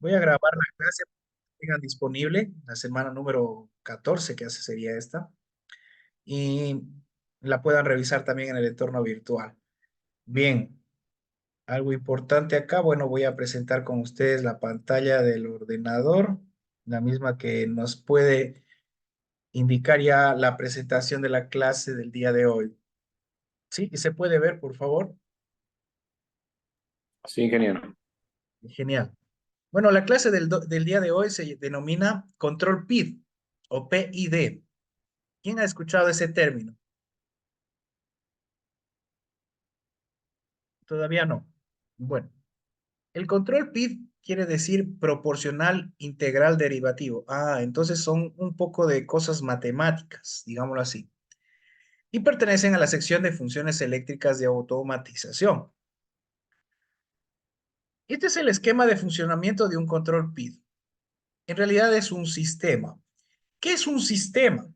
Voy a grabar la clase que tengan disponible, la semana número 14, que hace sería esta, y la puedan revisar también en el entorno virtual. Bien, algo importante acá, bueno, voy a presentar con ustedes la pantalla del ordenador, la misma que nos puede indicar ya la presentación de la clase del día de hoy. ¿Sí? ¿Y se puede ver, por favor? Sí, ingeniero. Genial. Bueno, la clase del día de hoy se denomina Control PID o PID. ¿Quién ha escuchado ese término? Todavía no. Bueno, el control PID quiere decir proporcional integral derivativo. Ah, entonces son un poco de cosas matemáticas, digámoslo así. Y pertenecen a la sección de funciones eléctricas de automatización. Este es el esquema de funcionamiento de un control PID. En realidad es un sistema. ¿Qué es un sistema?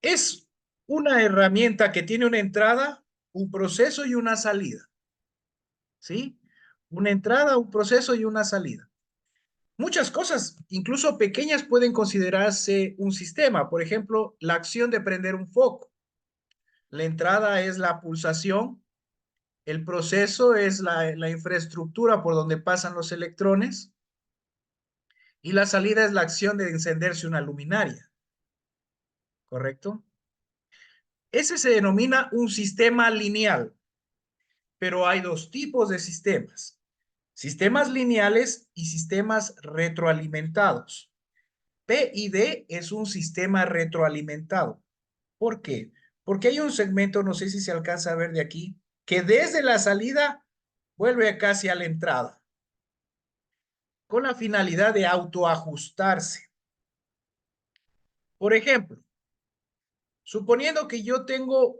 Es una herramienta que tiene una entrada, un proceso y una salida. ¿Sí? Una entrada, un proceso y una salida. Muchas cosas, incluso pequeñas, pueden considerarse un sistema. Por ejemplo, la acción de prender un foco. La entrada es la pulsación, el proceso es la infraestructura por donde pasan los electrones y la salida es la acción de encenderse una luminaria, ¿correcto? Ese se denomina un sistema lineal, pero hay dos tipos de sistemas. Sistemas lineales y sistemas retroalimentados. PID es un sistema retroalimentado. ¿Por qué? Porque hay un segmento, no sé si se alcanza a ver de aquí, que desde la salida vuelve casi a la entrada, con la finalidad de autoajustarse. Por ejemplo, suponiendo que yo tengo,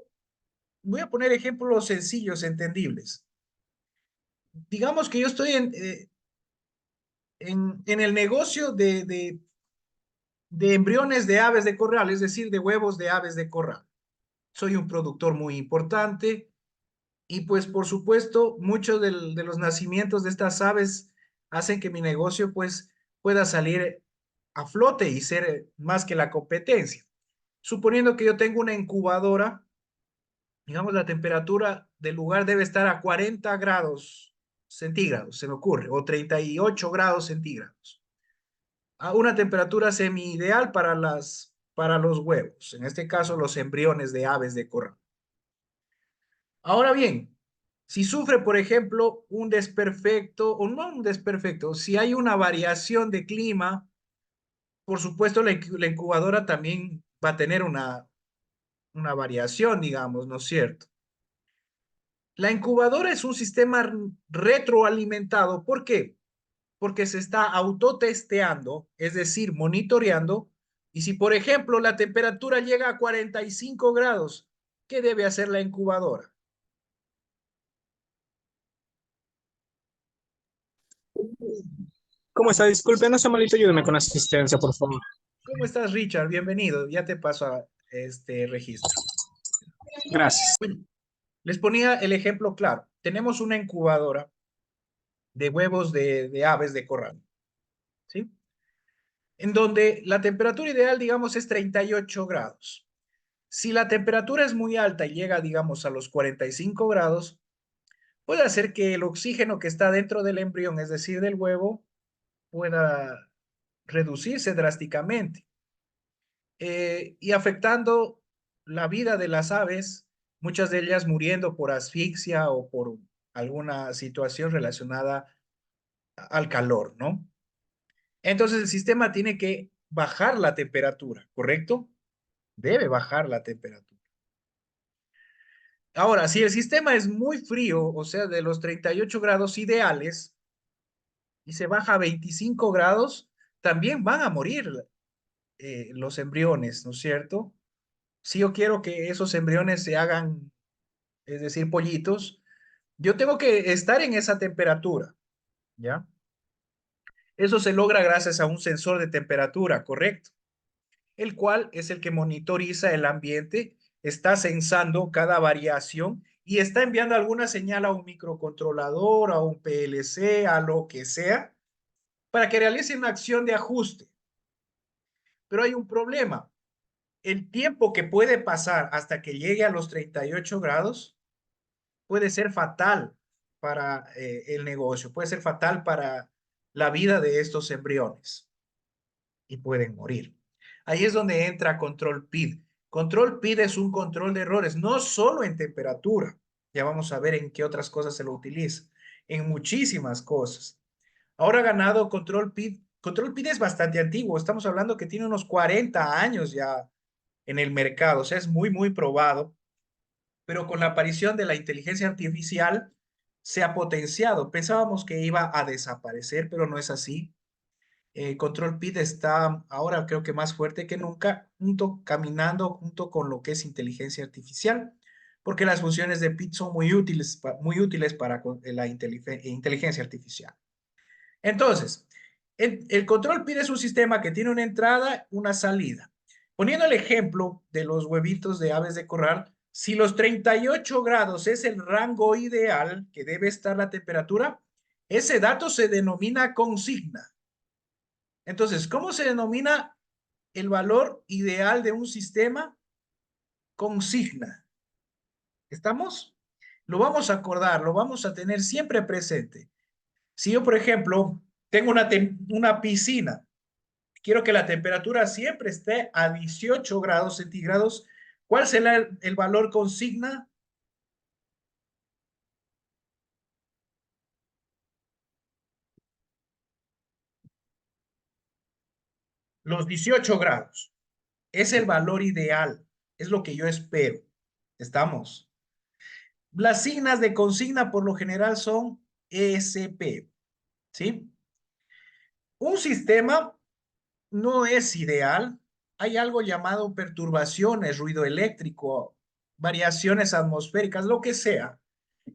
voy a poner ejemplos sencillos, entendibles. Digamos que yo estoy en el negocio de embriones de aves de corral, es decir, de huevos de aves de corral. Soy un productor muy importante. Y pues por supuesto, muchos de los nacimientos de estas aves hacen que mi negocio pues pueda salir a flote y ser más que la competencia. Suponiendo que yo tengo una incubadora, digamos la temperatura del lugar debe estar a 40 grados centígrados, se me ocurre, o 38 grados centígrados. A una temperatura semi-ideal para los huevos, en este caso los embriones de aves de corral. Ahora bien, si sufre, por ejemplo, un desperfecto, o no un desperfecto, si hay una variación de clima, por supuesto la incubadora también va a tener una variación, digamos, ¿no es cierto? La incubadora es un sistema retroalimentado. ¿Por qué? Porque se está autotesteando, es decir, monitoreando, y si, por ejemplo, la temperatura llega a 45 grados, ¿qué debe hacer la incubadora? ¿Cómo está? Disculpe, no sea malito, ayúdeme con la asistencia, por favor. ¿Cómo estás, Richard? Bienvenido. Ya te paso a este registro. Gracias. Bueno, les ponía el ejemplo claro. Tenemos una incubadora de huevos de aves de corral, ¿sí? En donde la temperatura ideal, digamos, es 38 grados. Si la temperatura es muy alta y llega, digamos, a los 45 grados, puede hacer que el oxígeno que está dentro del embrión, es decir, del huevo, pueda reducirse drásticamente y afectando la vida de las aves, muchas de ellas muriendo por asfixia o por alguna situación relacionada al calor, ¿no? Entonces el sistema tiene que bajar la temperatura, ¿correcto? Debe bajar la temperatura. Ahora, si el sistema es muy frío, o sea, de los 38 grados ideales, y se baja a 25 grados, también van a morir los embriones, ¿no es cierto? Si yo quiero que esos embriones se hagan, es decir, pollitos, yo tengo que estar en esa temperatura, ¿ya? Eso se logra gracias a un sensor de temperatura, correcto, el cual es el que monitoriza el ambiente, está sensando cada variación y está enviando alguna señal a un microcontrolador, a un PLC, a lo que sea, para que realice una acción de ajuste. Pero hay un problema. El tiempo que puede pasar hasta que llegue a los 38 grados puede ser fatal para el negocio, puede ser fatal para la vida de estos embriones y pueden morir. Ahí es donde entra Control PID. Control PID es un control de errores, no solo en temperatura. Ya vamos a ver en qué otras cosas se lo utiliza. En muchísimas cosas. Ahora ha ganado Control PID. Control PID es bastante antiguo. Estamos hablando que tiene unos 40 años ya en el mercado. O sea, es muy, muy probado. Pero con la aparición de la inteligencia artificial se ha potenciado. Pensábamos que iba a desaparecer, pero no es así. Control PID está ahora creo que más fuerte que nunca, caminando junto con lo que es inteligencia artificial, porque las funciones de PID son muy útiles para la inteligencia artificial. Entonces, el control PID es un sistema que tiene una entrada, una salida. Poniendo el ejemplo de los huevitos de aves de corral, si los 38 grados es el rango ideal que debe estar la temperatura, ese dato se denomina consigna. Entonces, ¿cómo se denomina el valor ideal de un sistema? Consigna. ¿Estamos? Lo vamos a acordar, lo vamos a tener siempre presente. Si yo, por ejemplo, tengo una piscina, quiero que la temperatura siempre esté a 18 grados centígrados, ¿cuál será el valor consigna? Los 18 grados. Es el valor ideal, es lo que yo espero. ¿Estamos? Las signas de consigna por lo general son ESP, ¿sí? Un sistema no es ideal. Hay algo llamado perturbaciones, ruido eléctrico, variaciones atmosféricas, lo que sea,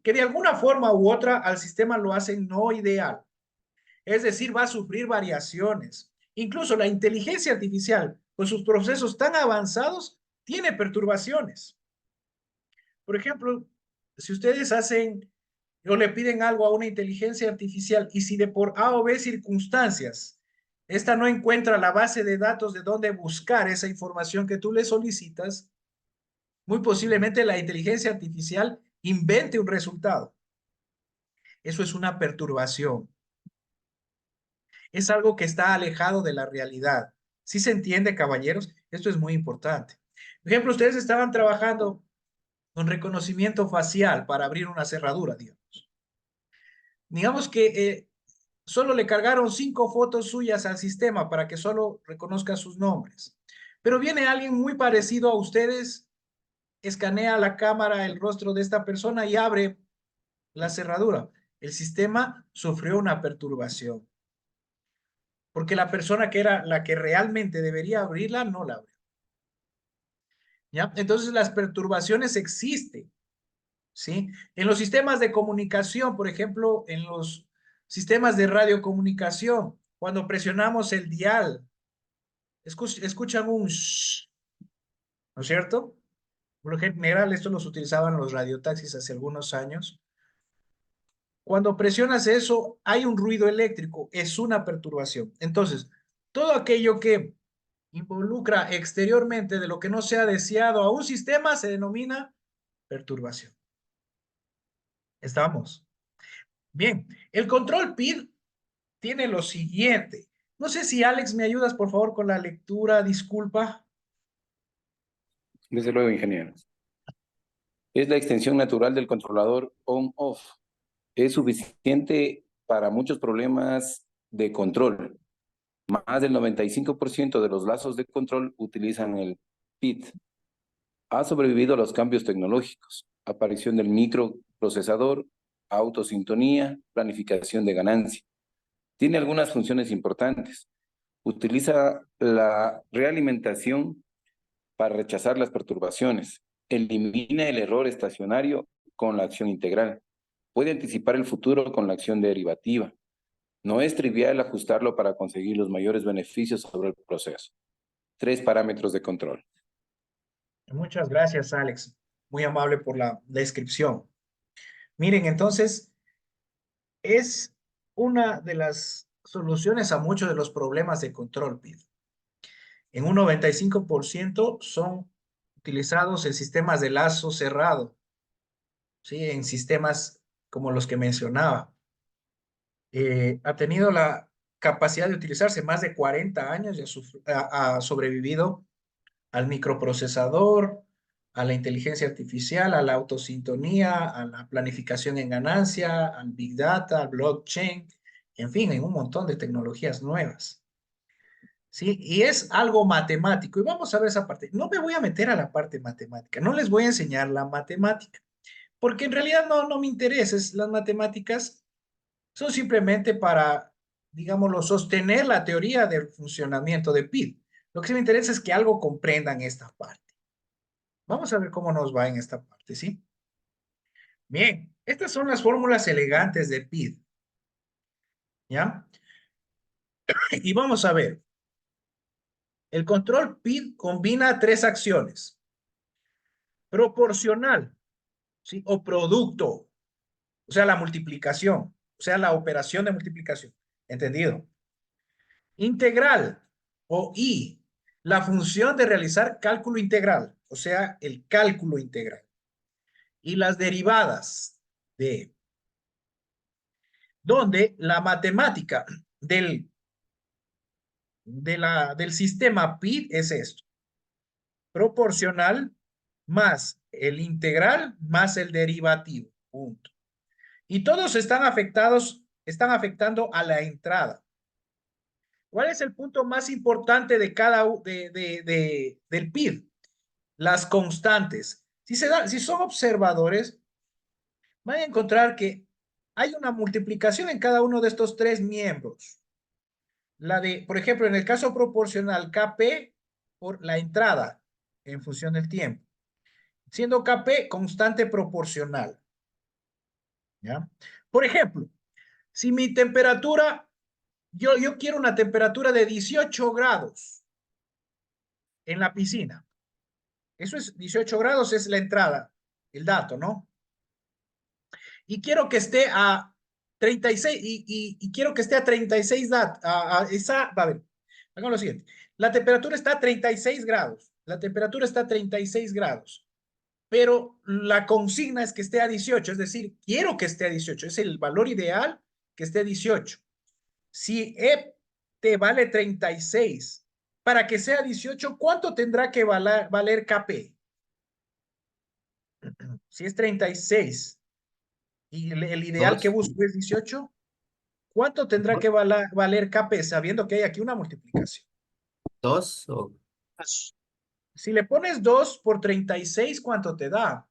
que de alguna forma u otra al sistema lo hacen no ideal. Es decir, va a sufrir variaciones. Incluso la inteligencia artificial, con sus procesos tan avanzados, tiene perturbaciones. Por ejemplo, si ustedes hacen o le piden algo a una inteligencia artificial y si de por A o B circunstancias, esta no encuentra la base de datos de dónde buscar esa información que tú le solicitas, muy posiblemente la inteligencia artificial invente un resultado. Eso es una perturbación. Es algo que está alejado de la realidad. ¿Sí se entiende, caballeros? Esto es muy importante. Por ejemplo, ustedes estaban trabajando con reconocimiento facial para abrir una cerradura, digamos. Digamos que solo le cargaron 5 fotos suyas al sistema para que solo reconozca sus nombres. Pero viene alguien muy parecido a ustedes, escanea la cámara el rostro de esta persona y abre la cerradura. El sistema sufrió una perturbación, porque la persona que era la que realmente debería abrirla no la abrió. ¿Ya? Entonces las perturbaciones existen, ¿sí? En los sistemas de comunicación, por ejemplo, en los sistemas de radiocomunicación, cuando presionamos el dial, escuchan un shh, ¿no es cierto? Por lo general, esto los utilizaban los radiotaxis hace algunos años. Cuando presionas eso, hay un ruido eléctrico, es una perturbación. Entonces, todo aquello que involucra exteriormente de lo que no sea deseado a un sistema se denomina perturbación. ¿Estamos? Bien, el control PID tiene lo siguiente. No sé si Alex me ayudas por favor con la lectura, disculpa. Desde luego, ingeniero. Es la extensión natural del controlador on-off. Es suficiente para muchos problemas de control. Más del 95% de los lazos de control utilizan el PID. Ha sobrevivido a los cambios tecnológicos, aparición del microprocesador, autosintonía, planificación de ganancia. Tiene algunas funciones importantes. Utiliza la realimentación para rechazar las perturbaciones. Elimina el error estacionario con la acción integral. Puede anticipar el futuro con la acción derivativa. No es trivial ajustarlo para conseguir los mayores beneficios sobre el proceso. 3 parámetros de control. Muchas gracias, Alex. Muy amable por la descripción. Miren, entonces, es una de las soluciones a muchos de los problemas de control PID. En un 95% son utilizados en sistemas de lazo cerrado, ¿sí? En sistemas como los que mencionaba. Ha tenido la capacidad de utilizarse más de 40 años y ha sobrevivido al microprocesador, a la inteligencia artificial, a la autosintonía, a la planificación en ganancia, al Big Data, al blockchain, en fin, en un montón de tecnologías nuevas. ¿Sí? Y es algo matemático. Y vamos a ver esa parte. No me voy a meter a la parte matemática, no les voy a enseñar la matemática, porque en realidad no me interesa. Las matemáticas son simplemente para, digámoslo, sostener la teoría del funcionamiento de PID. Lo que sí me interesa es que algo comprendan esta parte. Vamos a ver cómo nos va en esta parte, ¿sí? Bien, estas son las fórmulas elegantes de PID, ¿ya? Y vamos a ver. El control PID combina tres acciones. Proporcional, ¿sí? O producto, o sea, la multiplicación, o sea, la operación de multiplicación. ¿Entendido? Integral, o I, la función de realizar cálculo integral, o sea, el cálculo integral. Y las derivadas de, donde la matemática del sistema PID es esto. Proporcional más el integral más el derivativo. Punto. Y todos están afectando a la entrada. ¿Cuál es el punto más importante de del PID? Las constantes. Si son observadores, van a encontrar que hay una multiplicación en cada uno de estos tres miembros. La de, por ejemplo, en el caso proporcional, KP por la entrada en función del tiempo, siendo KP constante proporcional. ¿Ya? Por ejemplo, si mi temperatura, yo quiero una temperatura de 18 grados en la piscina. Eso es 18 grados, es la entrada, el dato, ¿no? Y quiero que esté a 36, y quiero que esté a 36 va a ver, hagamos lo siguiente. La temperatura está a 36 grados. La temperatura está a 36 grados. Pero la consigna es que esté a 18, es decir, quiero que esté a 18. Es el valor ideal que esté a 18. Si E te vale 36, para que sea 18, ¿cuánto tendrá que valer KP? Si es 36 y el ideal que Dos. busco es 18, ¿cuánto tendrá que valer KP sabiendo que hay aquí una multiplicación? Dos o Si le pones 2 por 36, ¿cuánto te da?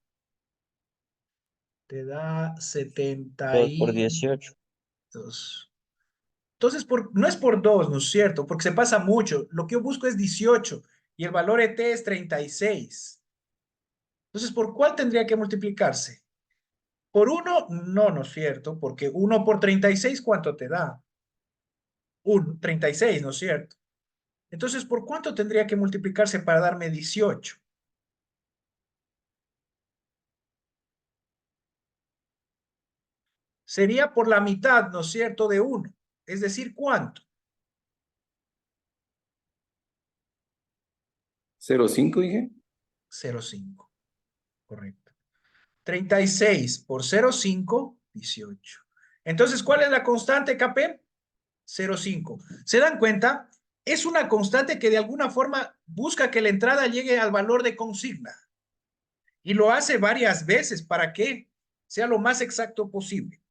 Te da 2 por 18. 72. Entonces, no es por 2, ¿no es cierto? Porque se pasa mucho. Lo que yo busco es 18 y el valor ET es 36. Entonces, ¿por cuál tendría que multiplicarse? ¿Por 1? No, no es cierto, porque 1 por 36, ¿cuánto te da? 36, ¿no es cierto? Entonces, ¿por cuánto tendría que multiplicarse para darme 18? Sería por la mitad, ¿no es cierto?, de 1. Es decir, ¿cuánto? 0,5 dije. 0,5. Correcto. 36 por 0,5, 18. Entonces, ¿cuál es la constante, KP? 0,5. ¿Se dan cuenta? Es una constante que de alguna forma busca que la entrada llegue al valor de consigna. Y lo hace varias veces para que sea lo más exacto posible.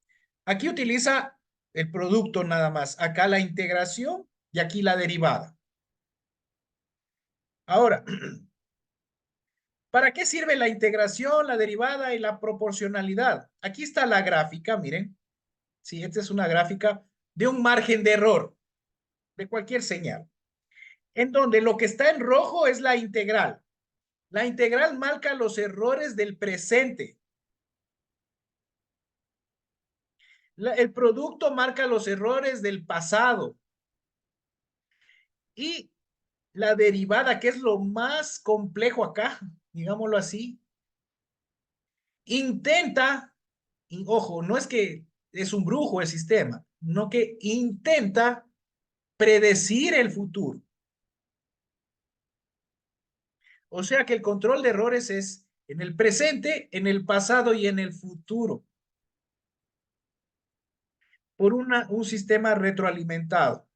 Aquí utiliza el producto nada más. Acá la integración y aquí la derivada. Ahora, ¿para qué sirve la integración, la derivada y la proporcionalidad? Aquí está la gráfica, miren. Sí, esta es una gráfica de un margen de error de cualquier señal, en donde lo que está en rojo es la integral. La integral marca los errores del presente. El producto marca los errores del pasado. Y la derivada, que es lo más complejo acá, digámoslo así, intenta, y ojo, no es que es un brujo el sistema, no que intenta predecir el futuro. O sea que el control de errores es en el presente, en el pasado y en el futuro. Por un sistema retroalimentado.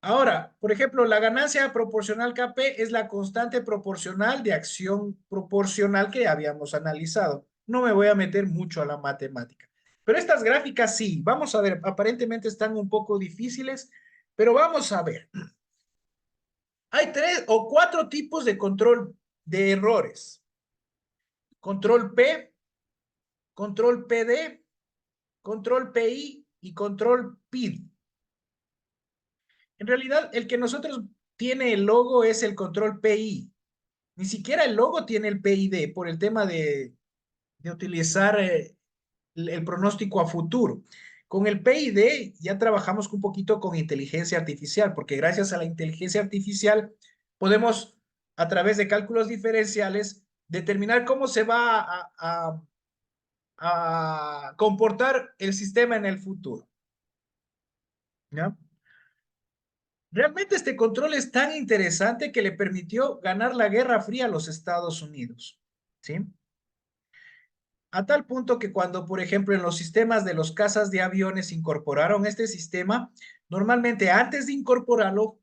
Ahora, por ejemplo, la ganancia proporcional KP es la constante proporcional de acción proporcional que habíamos analizado. No me voy a meter mucho a la matemática. Pero estas gráficas sí, vamos a ver, aparentemente están un poco difíciles, pero vamos a ver. Hay 3 o 4 tipos de control de errores. Control P, control PD, control PI y control PID. En realidad, el que nosotros tiene el logo es el control PI. Ni siquiera el logo tiene el PID por el tema de utilizar el pronóstico a futuro. Con el PID ya trabajamos un poquito con inteligencia artificial, porque gracias a la inteligencia artificial podemos, a través de cálculos diferenciales, determinar cómo se va a comportar el sistema en el futuro. ¿Ya? Realmente este control es tan interesante que le permitió ganar la Guerra Fría a los Estados Unidos, ¿sí? A tal punto que cuando, por ejemplo, en los sistemas de los cazas de aviones incorporaron este sistema, normalmente antes de incorporarlo,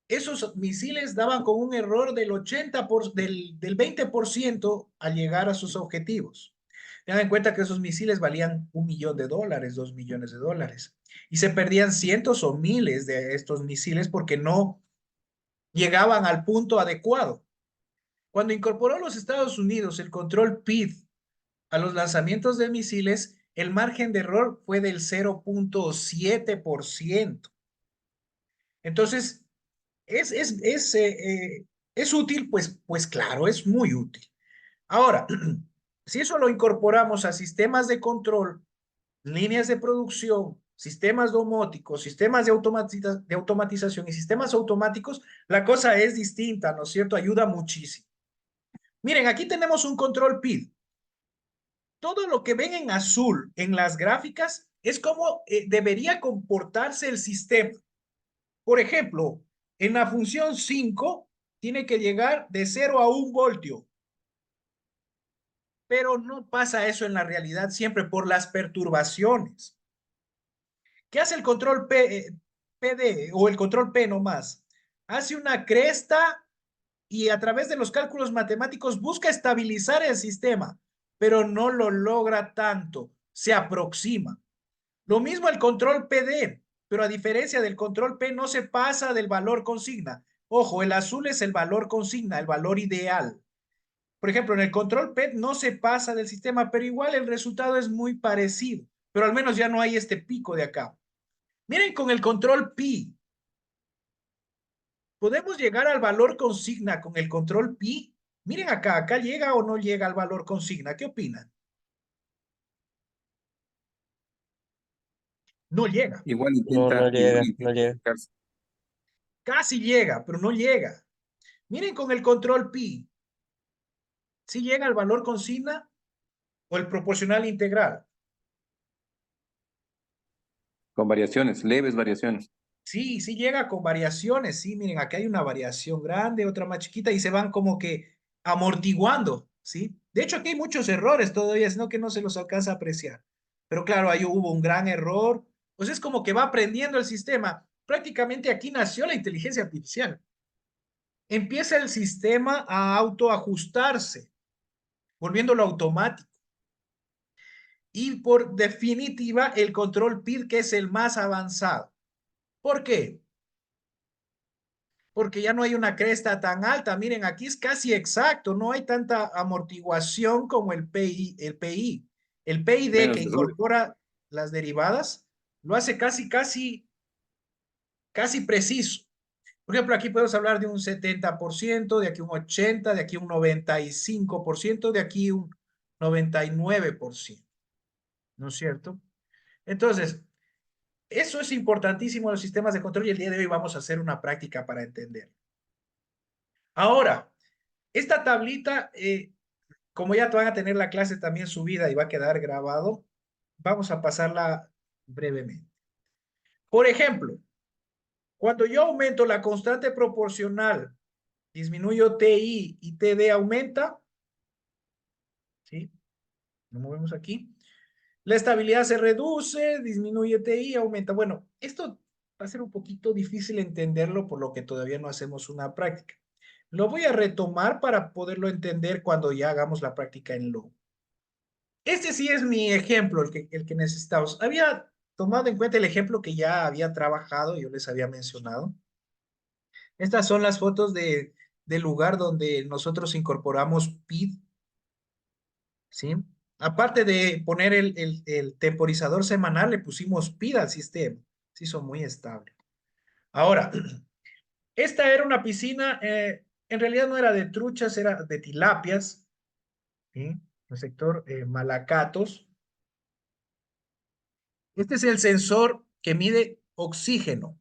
esos misiles daban con un error del 20% al llegar a sus objetivos. Tengan en cuenta que esos misiles valían $1 millón, $2 millones, y se perdían cientos o miles de estos misiles porque no llegaban al punto adecuado. Cuando incorporó los Estados Unidos el control PID a los lanzamientos de misiles, el margen de error fue del 0.7%. Entonces, es útil, pues claro, es muy útil. Ahora, si eso lo incorporamos a sistemas de control, líneas de producción, sistemas domóticos, sistemas de automatización y sistemas automáticos, la cosa es distinta, ¿no es cierto? Ayuda muchísimo. Miren, aquí tenemos un control PID. Todo lo que ven en azul en las gráficas es como debería comportarse el sistema. Por ejemplo, en la función 5 tiene que llegar de 0 a 1 voltio. Pero no pasa eso en la realidad siempre por las perturbaciones. ¿Qué hace el control PD o el control P nomás? Hace una cresta y a través de los cálculos matemáticos busca estabilizar el sistema, pero no lo logra tanto, se aproxima. Lo mismo el control PD, pero a diferencia del control P no se pasa del valor consigna. Ojo, el azul es el valor consigna, el valor ideal. Por ejemplo, en el control PET no se pasa del sistema, pero igual el resultado es muy parecido, pero al menos ya no hay este pico de acá. Miren con el control pi. ¿Podemos llegar al valor consigna con el control pi? Miren acá llega o no llega al valor consigna. ¿Qué opinan? No llega. Igual No, intenta, no igual llega, no intenta llega. acercarse. Casi llega, pero no llega. Miren con el control pi. ¿Sí llega al valor consigna o el proporcional integral? Con variaciones, leves variaciones. Sí, sí llega con variaciones, sí, miren, acá hay una variación grande, otra más chiquita y se van como que amortiguando, ¿sí? De hecho, aquí hay muchos errores todavía, sino que no se los alcanza a apreciar. Pero claro, ahí hubo un gran error, pues es como que va aprendiendo el sistema. Prácticamente aquí nació la inteligencia artificial. Empieza el sistema a autoajustarse, volviéndolo automático. Y por definitiva, el control PID, que es el más avanzado. ¿Por qué? Porque ya no hay una cresta tan alta. Miren, aquí es casi exacto, no hay tanta amortiguación como el PI. El PID que Menos error. incorpora las derivadas lo hace casi preciso. Por ejemplo, aquí podemos hablar de un 70%, de aquí un 80%, de aquí un 95%, de aquí un 99%. ¿No es cierto? Entonces, eso es importantísimo en los sistemas de control y el día de hoy vamos a hacer una práctica para entender. Ahora, esta tablita, como ya te van a tener la clase también subida y va a quedar grabado, vamos a pasarla brevemente. Por ejemplo, cuando yo aumento la constante proporcional, disminuyo TI y TD aumenta, ¿sí? Nos movemos aquí. La estabilidad se reduce, disminuye TI, aumenta. Bueno, esto va a ser un poquito difícil entenderlo, por lo que todavía no hacemos una práctica. Lo voy a retomar para poderlo entender cuando ya hagamos la práctica en Low. Este sí es mi ejemplo, el que necesitamos. Había tomado en cuenta el ejemplo que ya había trabajado, yo les había mencionado. Estas son las fotos del lugar donde nosotros incorporamos PID, ¿sí? Aparte de poner el temporizador semanal, le pusimos PID al sistema. Se hizo muy estable. Ahora, esta era una piscina, en realidad no era de truchas, era de tilapias, ¿sí? El sector Malacatos. Este es el sensor que mide oxígeno,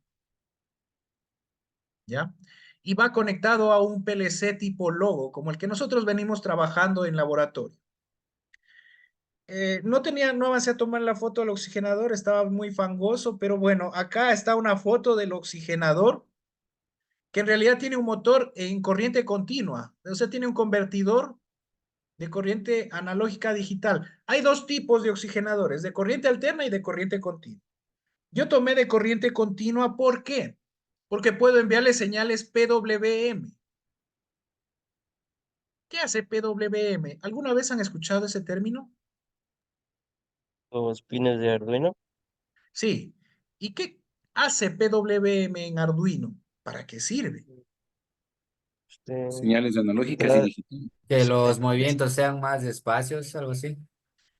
¿ya? Y va conectado a un PLC tipo logo, como el que nosotros venimos trabajando en laboratorio. No avancé a tomar la foto del oxigenador, estaba muy fangoso, pero bueno, acá está una foto del oxigenador, que en realidad tiene un motor en corriente continua, o sea, tiene un convertidor de corriente analógica a digital. Hay dos tipos de oxigenadores, de corriente alterna y de corriente continua. Yo tomé de corriente continua, ¿por qué? Porque puedo enviarle señales PWM. ¿Qué hace PWM? ¿Alguna vez han escuchado ese término? Los pines de Arduino. Sí. ¿Y qué hace PWM en Arduino? ¿Para qué sirve? Este, Señales analógicas y la- digitales. Que los movimientos sean más despacios, algo así.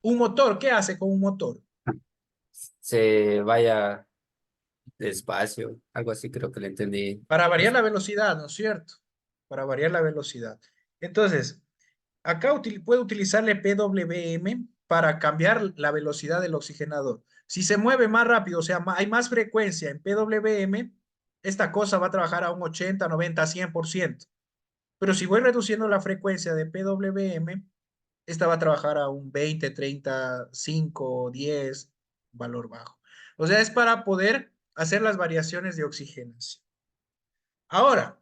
Un motor, ¿qué hace con un motor? Se vaya despacio, algo así creo que le entendí. Para variar Pues, la velocidad, ¿no es cierto? Para variar la velocidad. Entonces, acá puedo utilizarle PWM para cambiar la velocidad del oxigenador. Si se mueve más rápido, o sea, hay más frecuencia en PWM, esta cosa va a trabajar a un 80, 90, 100%. Pero si voy reduciendo la frecuencia de PWM, esta va a trabajar a un 20, 30, 5, 10, valor bajo. O sea, es para poder hacer las variaciones de oxigenación. Ahora,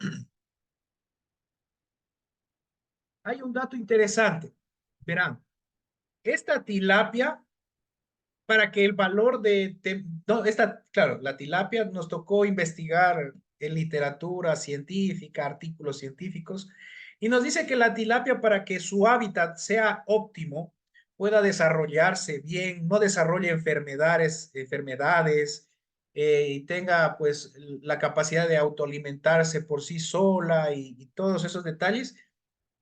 hay un dato interesante. Verán, esta tilapia, para que el valor no, claro, la tilapia nos tocó investigar en literatura científica, artículos científicos, y nos dice que la tilapia, para que su hábitat sea óptimo, pueda desarrollarse bien, no desarrolle enfermedades, y tenga pues la capacidad de autoalimentarse por sí sola y todos esos detalles,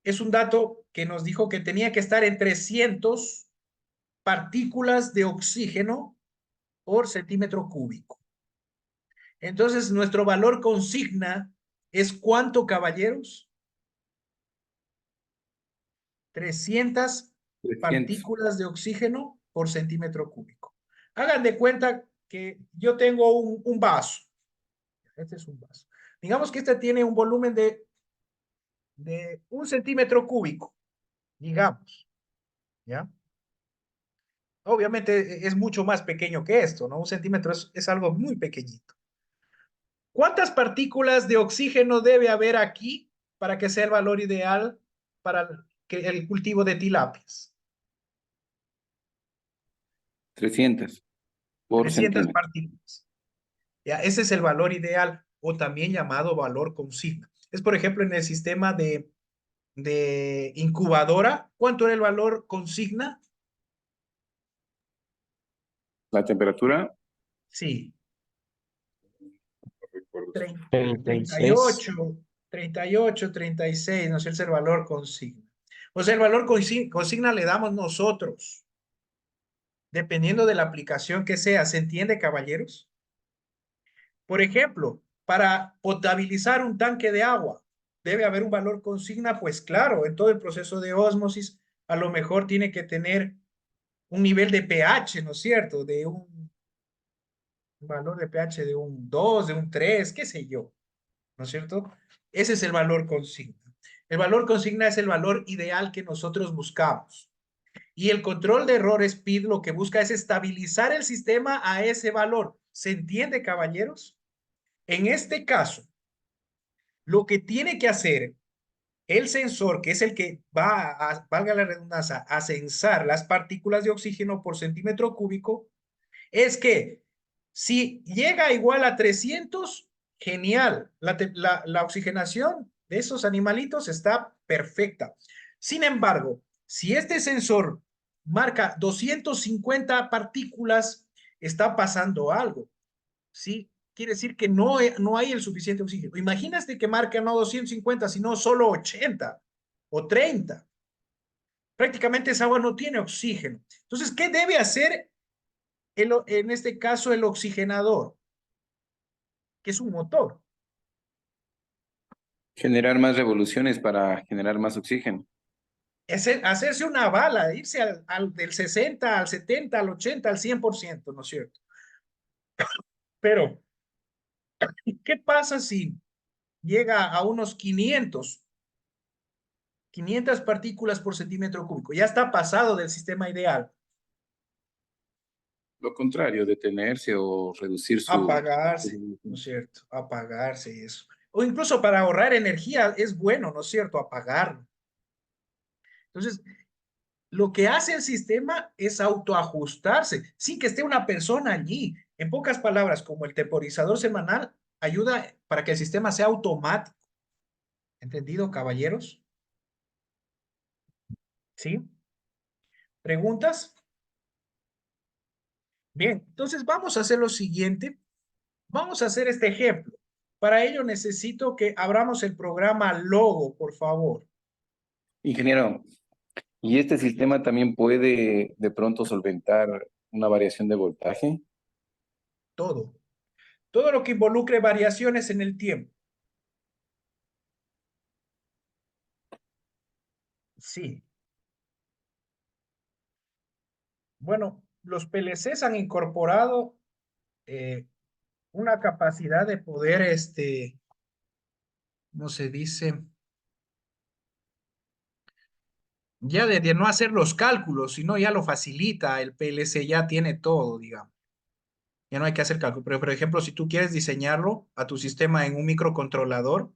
es un dato que nos dijo que tenía que estar en 300 partículas de oxígeno por centímetro cúbico. Entonces, nuestro valor consigna es ¿cuánto, caballeros? 300 300. partículas de oxígeno por centímetro cúbico. Hagan de cuenta que yo tengo un vaso. Este es un vaso. Digamos que este tiene un volumen de 1 centímetro cúbico, digamos, ¿ya? Obviamente es mucho más pequeño que esto, ¿no? 1 centímetro es algo muy pequeñito. ¿Cuántas partículas de oxígeno debe haber aquí para que sea el valor ideal para el cultivo de tilapias? 300 por 300 centímetro. partículas. Ya, ese es el valor ideal o también llamado valor consigna. Es, por ejemplo, en el sistema de incubadora, ¿cuánto era el valor consigna? La temperatura, Sí, no recuerdo. 36. 38, 38, 36, no sé, es el valor consigna. O sea, el valor consigna le damos nosotros, dependiendo de la aplicación que sea. ¿Se entiende, caballeros? Por ejemplo, para potabilizar un tanque de agua, ¿debe haber un valor consigna? Pues claro, en todo el proceso de ósmosis, a lo mejor tiene que tener un nivel de pH, ¿no es cierto? De un valor de pH de un 2, de un 3, qué sé yo, ¿no es cierto? Ese es el valor consigna. El valor consigna es el valor ideal que nosotros buscamos. Y el control de errores PID lo que busca es estabilizar el sistema a ese valor. ¿Se entiende, caballeros? En este caso, lo que tiene que hacer el sensor, que es el que va a, valga la redundancia, a censar las partículas de oxígeno por centímetro cúbico, es que si llega igual a 300, genial, la oxigenación de esos animalitos está perfecta. Sin embargo, si este sensor marca 250 partículas, está pasando algo, ¿sí? Quiere decir que no hay el suficiente oxígeno. Imagínate que marca no 250, sino solo 80 o 30. Prácticamente esa agua no tiene oxígeno. Entonces, ¿qué debe hacer en este caso el oxigenador? Que es un motor. Generar más revoluciones para generar más oxígeno. Hacerse una bala, irse del 60 al 70, al 80, al 100%, ¿no es cierto? Pero, ¿qué pasa si llega a unos 500 partículas por centímetro cúbico? Ya está pasado del sistema ideal. Lo contrario, detenerse o reducir Apagarse, ¿no es cierto? Apagarse y eso. O incluso para ahorrar energía es bueno, ¿no es cierto? Apagarlo. Entonces, lo que hace el sistema es autoajustarse sin que esté una persona allí. En pocas palabras, como el temporizador semanal ayuda para que el sistema sea automático. ¿Entendido, caballeros? ¿Sí? ¿Preguntas? Bien, entonces vamos a hacer lo siguiente. Vamos a hacer este ejemplo. Para ello necesito que abramos el programa Logo, por favor. Ingeniero, ¿y este sistema también puede de pronto solventar una variación de voltaje? Todo. Todo lo que involucre variaciones en el tiempo. Sí. Bueno, los PLCs han incorporado una capacidad de poder, ¿cómo se dice? Ya de no hacer los cálculos, sino ya lo facilita. El PLC ya tiene todo, digamos. Ya no hay que hacer cálculo. Pero, por ejemplo, si tú quieres diseñarlo a tu sistema en un microcontrolador,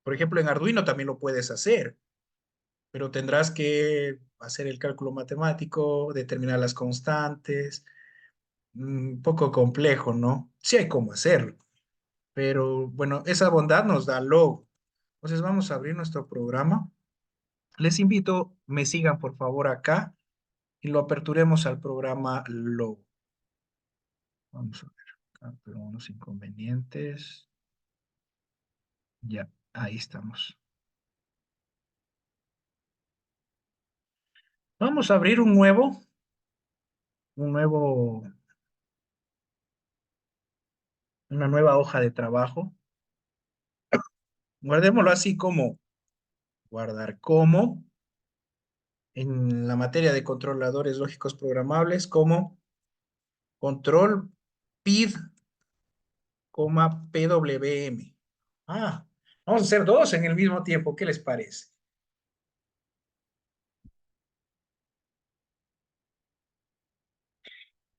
por ejemplo, en Arduino también lo puedes hacer, pero tendrás que hacer el cálculo matemático, determinar las constantes, un poco complejo, ¿no? Sí hay cómo hacerlo, pero bueno, esa bondad nos da Logo. Entonces vamos a abrir nuestro programa. Les invito, me sigan por favor acá y lo aperturemos al programa Logo. Vamos a ver acá, pero unos inconvenientes. Ya, ahí estamos. Vamos a abrir un nuevo, una nueva hoja de trabajo. Guardémoslo así como guardar como en la materia de controladores lógicos programables como control PID, PWM. Ah, vamos a hacer dos en el mismo tiempo. ¿Qué les parece?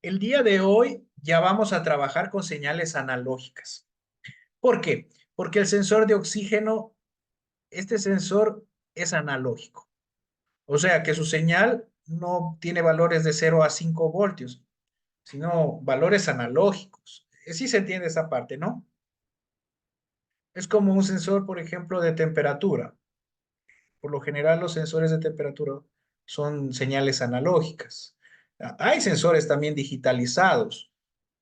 El día de hoy ya vamos a trabajar con señales analógicas. ¿Por qué? Porque el sensor de oxígeno, este sensor es analógico. O sea que su señal no tiene valores de 0 a 5 voltios, sino valores analógicos. Sí se entiende esa parte, ¿no? Es como un sensor, por ejemplo, de temperatura. Por lo general, los sensores de temperatura son señales analógicas. Hay sensores también digitalizados,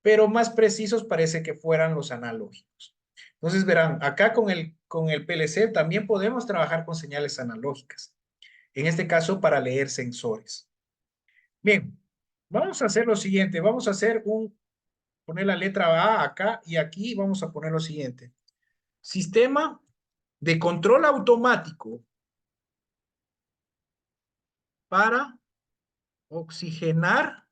pero más precisos parece que fueran los analógicos. Entonces, verán, acá con el PLC también podemos trabajar con señales analógicas. En este caso, para leer sensores. Bien, vamos a hacer lo siguiente. Vamos a hacer poner la letra A acá y aquí vamos a poner lo siguiente. Sistema de control automático para oxigenar,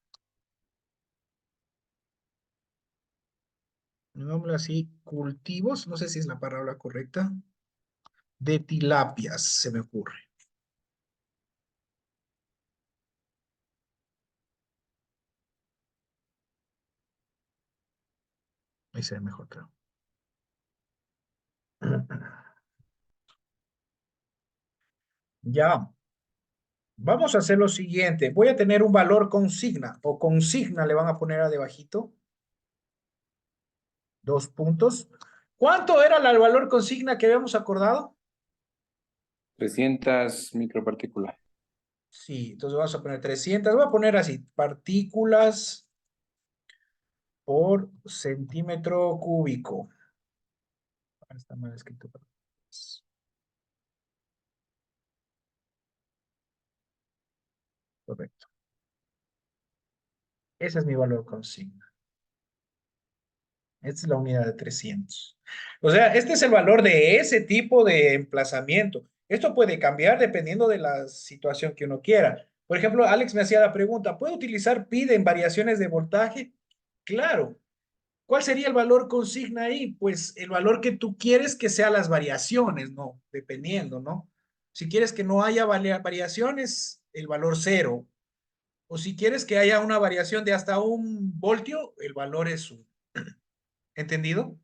digámoslo así, cultivos, no sé si es la palabra correcta, de tilapias, se me ocurre. Ahí se ve mejor, creo. Ya. Vamos a hacer lo siguiente. Voy a tener un valor consigna o consigna le van a poner a debajito. 2 puntos. ¿Cuánto era el valor consigna que habíamos acordado? 300 micropartículas. Sí, entonces vamos a poner 300. Voy a poner así, partículas por centímetro cúbico. Está mal escrito. Correcto. Ese es mi valor consigna. Esta es la unidad de 300. O sea, este es el valor de ese tipo de emplazamiento. Esto puede cambiar dependiendo de la situación que uno quiera. Por ejemplo, Alex me hacía la pregunta, ¿puedo utilizar PID en variaciones de voltaje? Claro. ¿Cuál sería el valor consigna ahí? Pues el valor que tú quieres que sean las variaciones, ¿no? Dependiendo, ¿no? Si quieres que no haya variaciones, el valor 0. O si quieres que haya una variación de hasta 1 voltio, el valor es 1. ¿Entendido?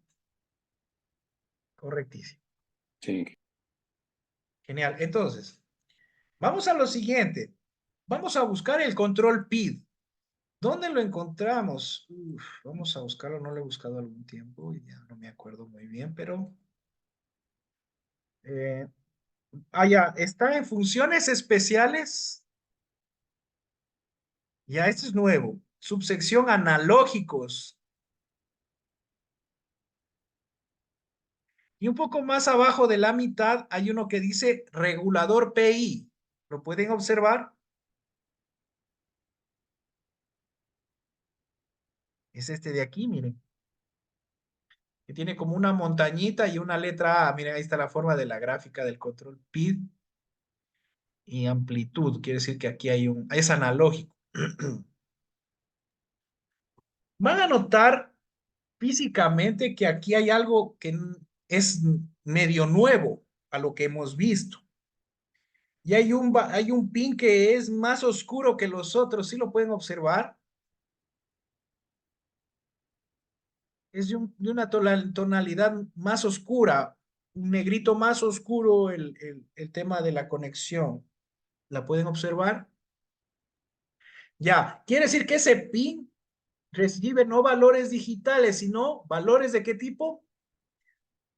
Correctísimo. Sí. Genial. Entonces, vamos a lo siguiente. Vamos a buscar el control PID. ¿Dónde lo encontramos? Vamos a buscarlo. No lo he buscado algún tiempo y ya no me acuerdo muy bien, pero... ya, está en funciones especiales. Ya, esto es nuevo. Subsección analógicos. Y un poco más abajo de la mitad hay uno que dice regulador PI. ¿Lo pueden observar? Es este de aquí, miren. Que tiene como una montañita y una letra A. Miren, ahí está la forma de la gráfica del control PID y amplitud. Quiere decir que aquí es analógico. Van a notar físicamente que aquí hay algo que es medio nuevo a lo que hemos visto. Y hay un pin que es más oscuro que los otros, ¿sí lo pueden observar? Es de una tonalidad más oscura, un negrito más oscuro el tema de la conexión. ¿La pueden observar? Ya, quiere decir que ese pin recibe no valores digitales, sino valores de qué tipo?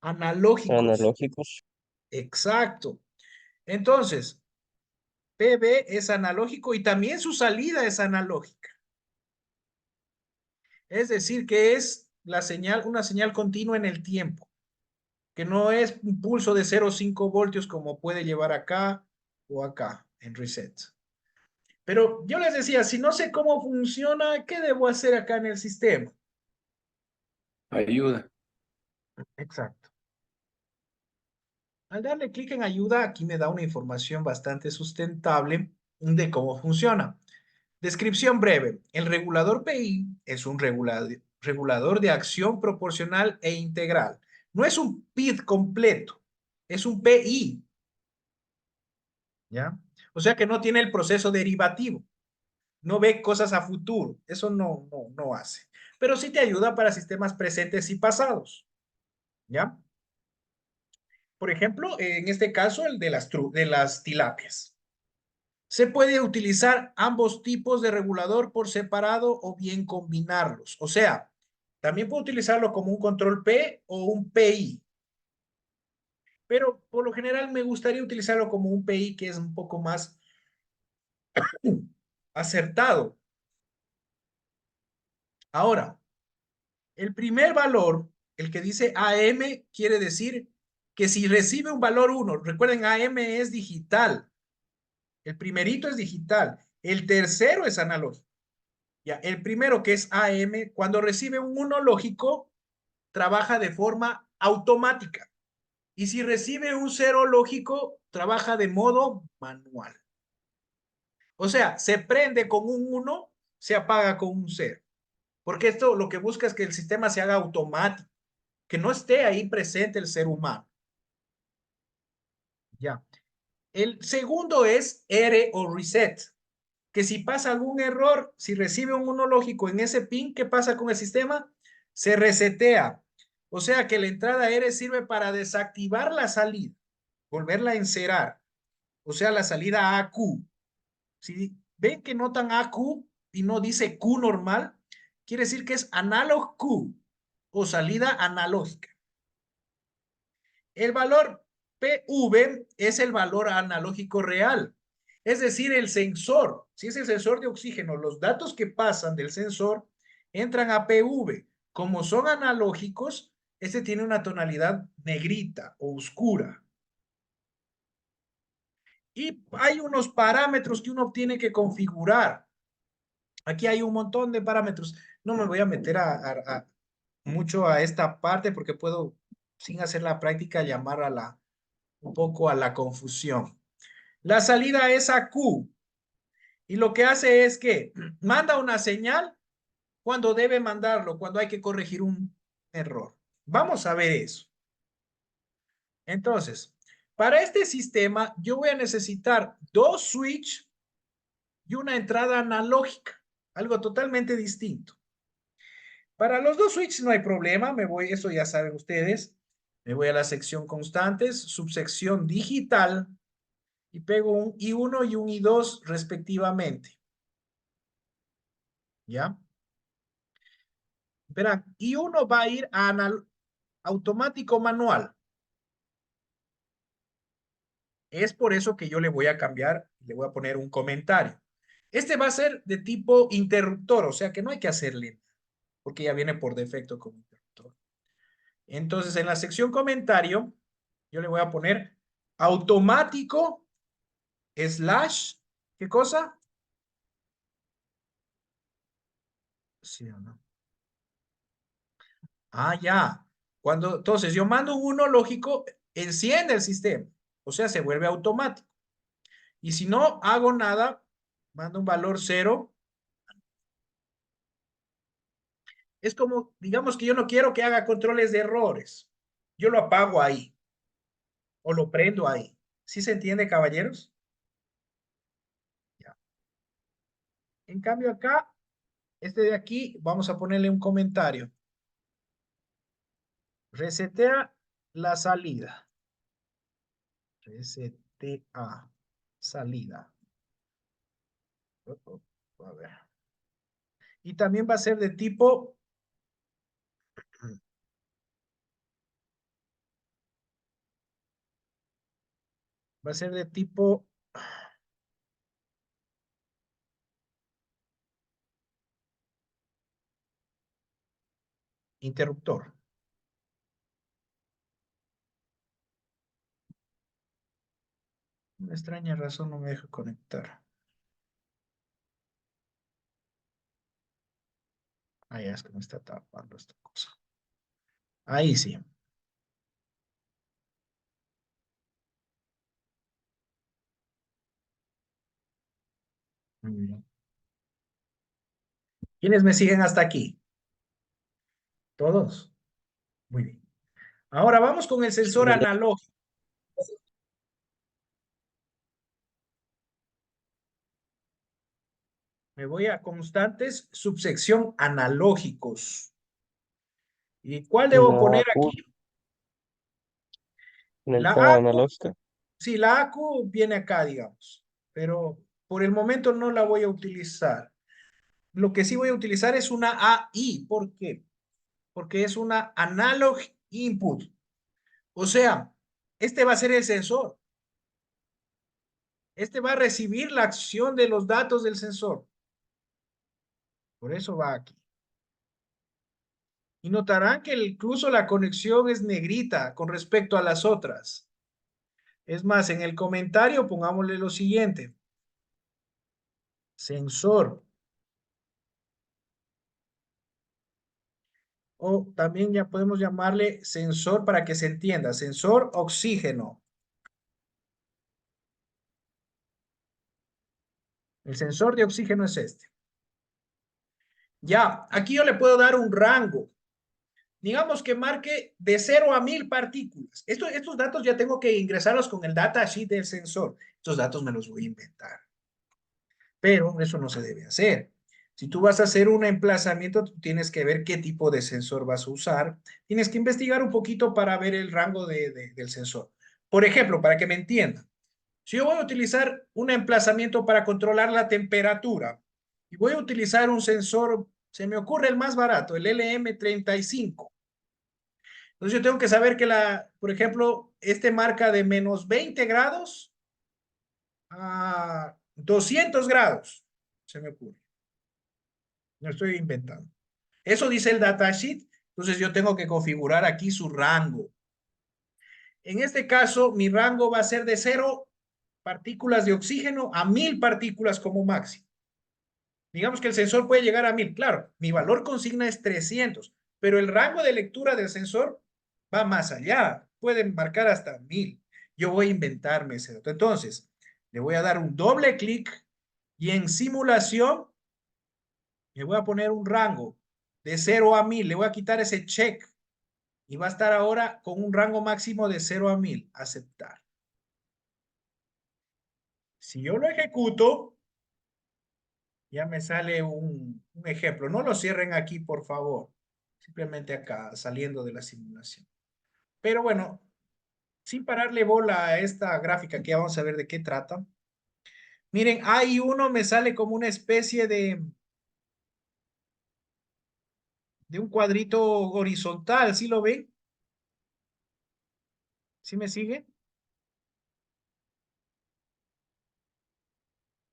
Analógicos. Analógicos. Exacto. Entonces, PB es analógico y también su salida es analógica. Es decir, que es una señal continua en el tiempo, que no es un pulso de 0,5 voltios como puede llevar acá o acá en reset. Pero yo les decía, si no sé cómo funciona, ¿qué debo hacer acá en el sistema? Ayuda. Exacto. Al darle clic en ayuda, aquí me da una información bastante sustentable de cómo funciona. Descripción breve. El regulador PI es un regulador de acción proporcional e integral. No es un PID completo, es un PI. ¿Ya? O sea que no tiene el proceso derivativo. No ve cosas a futuro. Eso no hace. Pero sí te ayuda para sistemas presentes y pasados. ¿Ya? Por ejemplo, en este caso, el de las tilapias. Se puede utilizar ambos tipos de regulador por separado o bien combinarlos. O sea, también puedo utilizarlo como un control P o un PI. Pero por lo general me gustaría utilizarlo como un PI que es un poco más acertado. Ahora, el primer valor, el que dice AM, quiere decir que si recibe un valor 1, recuerden, AM es digital. El primerito es digital. El tercero es analógico. Ya, el primero que es AM, cuando recibe un 1 lógico, trabaja de forma automática. Y si recibe un 0 lógico, trabaja de modo manual. O sea, se prende con un 1, se apaga con un 0. Porque esto lo que busca es que el sistema se haga automático, que no esté ahí presente el ser humano. Ya. El segundo es R o reset, que si pasa algún error, si recibe un 1 lógico en ese pin, ¿qué pasa con el sistema? se resetea. O sea que la entrada R sirve para desactivar la salida, volverla a encerar. O sea, la salida AQ. Si ven que notan AQ y no dice Q normal, quiere decir que es analog Q o salida analógica. El valor PV es el valor analógico real. Es decir, el sensor, si es el sensor de oxígeno, los datos que pasan del sensor entran a PV. Como son analógicos, este tiene una tonalidad negrita o oscura. Y hay unos parámetros que uno tiene que configurar. Aquí hay un montón de parámetros. No me voy a meter mucho a esta parte porque puedo, sin hacer la práctica, llamar un poco a la confusión. La salida es a Q y lo que hace es que manda una señal cuando debe mandarlo, cuando hay que corregir un error. Vamos a ver eso. Entonces, para este sistema yo voy a necesitar dos switch y una entrada analógica, algo totalmente distinto. Para los dos switches no hay problema, eso ya saben ustedes. Me voy a la sección constantes, subsección digital, y pego un I1 y un I2 respectivamente. ¿Ya? Verán, I1 va a ir a automático manual. Es por eso que yo le voy a cambiar, le voy a poner un comentario. Este va a ser de tipo interruptor, o sea que no hay que hacerle, porque ya viene por defecto como interruptor. Entonces, en la sección comentario, yo le voy a poner automático slash, ¿qué cosa? ¿Sí o no? Ah, ya. Entonces, yo mando un 1 lógico, enciende el sistema. O sea, se vuelve automático. Y si no hago nada, mando un valor 0. Es como, digamos que yo no quiero que haga controles de errores. Yo lo apago ahí. O lo prendo ahí. ¿Sí se entiende, caballeros? Ya. En cambio acá, este de aquí, vamos a ponerle un comentario. Resetea la salida. Resetea salida. A ver. Y también va a ser de tipo va a ser de tipo interruptor. Una extraña razón no me deja conectar. Ah, ya es que me está tapando esta cosa. Ahí sí. Muy bien. ¿Quiénes me siguen hasta aquí? ¿Todos? Muy bien. Ahora vamos con el sensor analógico. Me voy a constantes, subsección analógicos. ¿Y cuál debo La poner AQ, aquí? la La entrada AQ. analógica. Sí, la AQ viene acá, digamos. Pero por el momento no la voy a utilizar. Lo que sí voy a utilizar es una AI. ¿Por qué? Porque es una analog input. O sea, este va a ser el sensor. Este va a recibir la acción de los datos del sensor. Por eso va aquí. Y notarán que incluso la conexión es negrita con respecto a las otras. Es más, en el comentario pongámosle lo siguiente. Sensor. O también ya podemos llamarle sensor para que se entienda. Sensor oxígeno. El sensor de oxígeno es este. Ya, aquí yo le puedo dar un rango. Digamos que marque de 0 a 1000 partículas. Estos datos ya tengo que ingresarlos con el datasheet del sensor. Estos datos me los voy a inventar. Pero eso no se debe hacer. Si tú vas a hacer un emplazamiento, tú tienes que ver qué tipo de sensor vas a usar. Tienes que investigar un poquito para ver el rango del sensor. Por ejemplo, para que me entiendan, si yo voy a utilizar un emplazamiento para controlar la temperatura y voy a utilizar un sensor, se me ocurre el más barato, el LM35. Entonces yo tengo que saber que por ejemplo, este marca de menos 20 grados a 200 grados, se me ocurre. No estoy inventando. Eso dice el datasheet, entonces yo tengo que configurar aquí su rango. En este caso, mi rango va a ser de 0 partículas de oxígeno a 1000 partículas como máximo. Digamos que el sensor puede llegar a 1000. Claro, mi valor consigna es 300, pero el rango de lectura del sensor va más allá. Pueden marcar hasta 1000. Yo voy a inventarme ese dato. Entonces, le voy a dar un doble clic y en simulación le voy a poner un rango de 0 a 1000. Le voy a quitar ese check y va a estar ahora con un rango máximo de 0 a 1000. Aceptar. Si yo lo ejecuto, ya me sale un ejemplo. No lo cierren aquí, por favor. Simplemente acá, saliendo de la simulación. Pero bueno, sin pararle bola a esta gráfica que ya vamos a ver de qué trata. Miren, hay uno me sale como una especie de un cuadrito horizontal. ¿Sí lo ven? ¿Sí me sigue?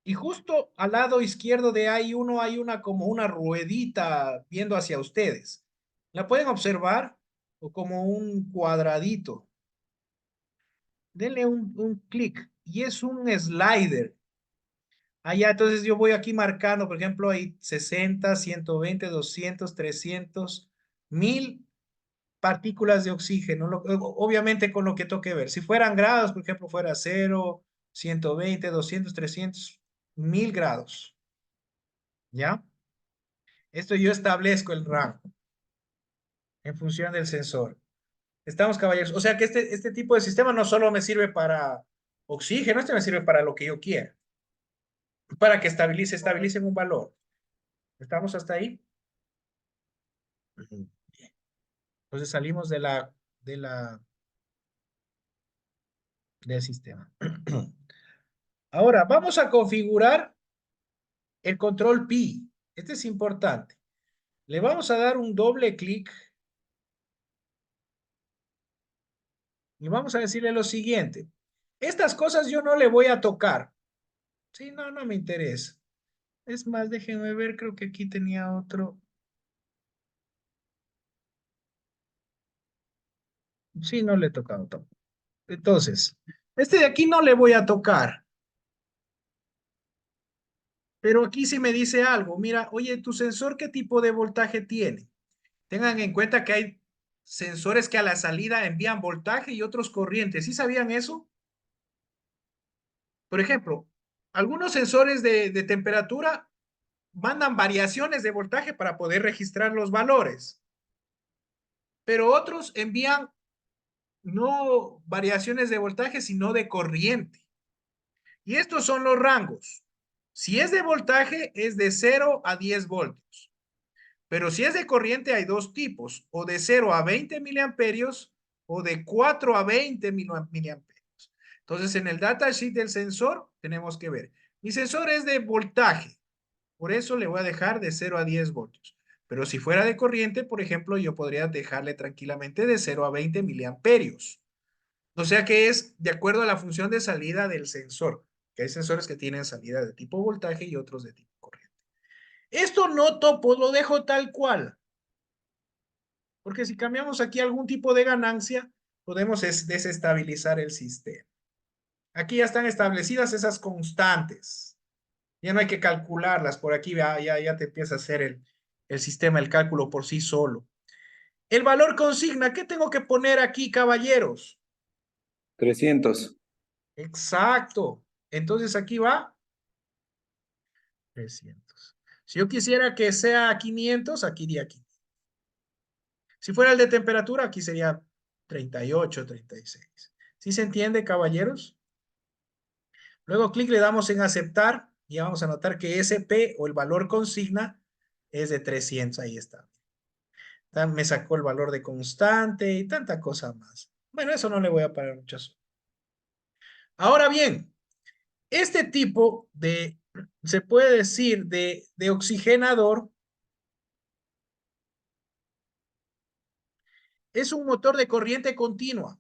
Y justo al lado izquierdo de I1 hay una como una ruedita viendo hacia ustedes. ¿La pueden observar? O como un cuadradito. Denle un clic y es un slider. Allá, entonces yo voy aquí marcando, por ejemplo, hay 60, 120, 200, 300, 1000 partículas de oxígeno, obviamente con lo que toque ver. Si fueran grados, por ejemplo, fuera 0, 120, 200, 300, 1000 grados. ¿Ya? Esto yo establezco el rango en función del sensor. Estamos, caballeros. O sea que este tipo de sistema no solo me sirve para oxígeno, este me sirve para lo que yo quiera. Para que estabilicen un valor. ¿Estamos hasta ahí? Bien. Entonces salimos del sistema. Ahora, vamos a configurar el control pi. Este es importante. Le vamos a dar un doble clic y vamos a decirle lo siguiente. Estas cosas yo no le voy a tocar. Sí, no me interesa. Es más, déjenme ver, creo que aquí tenía otro. Sí, no le he tocado tampoco. Entonces, este de aquí no le voy a tocar. Pero aquí sí me dice algo. Mira, oye, ¿tu sensor qué tipo de voltaje tiene? Tengan en cuenta que hay sensores que a la salida envían voltaje y otros corrientes. ¿Sí sabían eso? Por ejemplo, algunos sensores de temperatura mandan variaciones de voltaje para poder registrar los valores. Pero otros envían no variaciones de voltaje, sino de corriente. Y estos son los rangos. Si es de voltaje, es de 0 a 10 voltios. Pero si es de corriente, hay dos tipos, o de 0 a 20 miliamperios o de 4 a 20 miliamperios. Entonces, en el datasheet del sensor, tenemos que ver. Mi sensor es de voltaje, por eso le voy a dejar de 0 a 10 voltios. Pero si fuera de corriente, por ejemplo, yo podría dejarle tranquilamente de 0 a 20 miliamperios. O sea que es de acuerdo a la función de salida del sensor, que hay sensores que tienen salida de tipo voltaje y otros de tipo corriente. Esto no topo, lo dejo tal cual. Porque si cambiamos aquí algún tipo de ganancia, podemos desestabilizar el sistema. Aquí ya están establecidas esas constantes. Ya no hay que calcularlas. Por aquí ya te empieza a hacer el sistema, el cálculo por sí solo. El valor consigna, ¿qué tengo que poner aquí, caballeros? 300. Exacto. Entonces aquí va 300. Si yo quisiera que sea 500, aquí iría 500. Si fuera el de temperatura, aquí sería 38, 36. ¿Sí se entiende, caballeros? Luego clic le damos en aceptar Ya vamos a notar que SP o el valor consigna es de 300. Ahí está. Me sacó el valor de constante y tanta cosa más. Bueno, eso no le voy a parar muchas. Ahora bien, este tipo de, se puede decir, de oxigenador es un motor de corriente continua.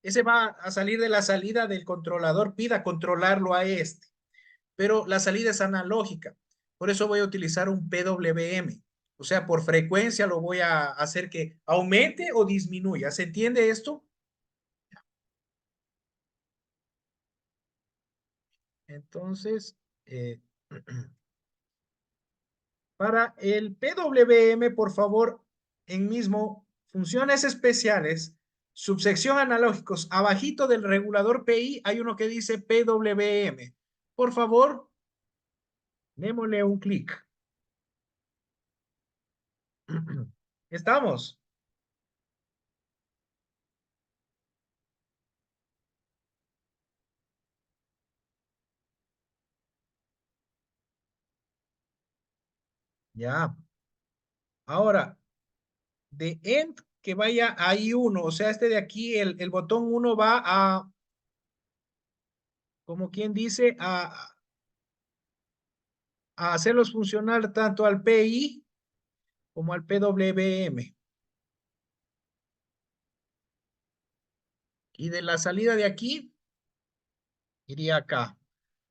Ese va a salir de la salida del controlador, pida controlarlo a este, pero la salida es analógica. Por eso voy a utilizar un PWM. O sea, por frecuencia lo voy a hacer que aumente o disminuya. ¿Se entiende esto? Entonces, para el PWM, por favor, en mismo, funciones especiales, subsección analógicos, abajito del regulador PI hay uno que dice PWM. Por favor, démosle un clic. ¿Estamos? Ya. Ahora, de end que vaya a I1, o sea, este de aquí, el botón 1 va a, como quien dice, a hacerlos funcionar tanto al PI como al PWM. Y de la salida de aquí, iría acá.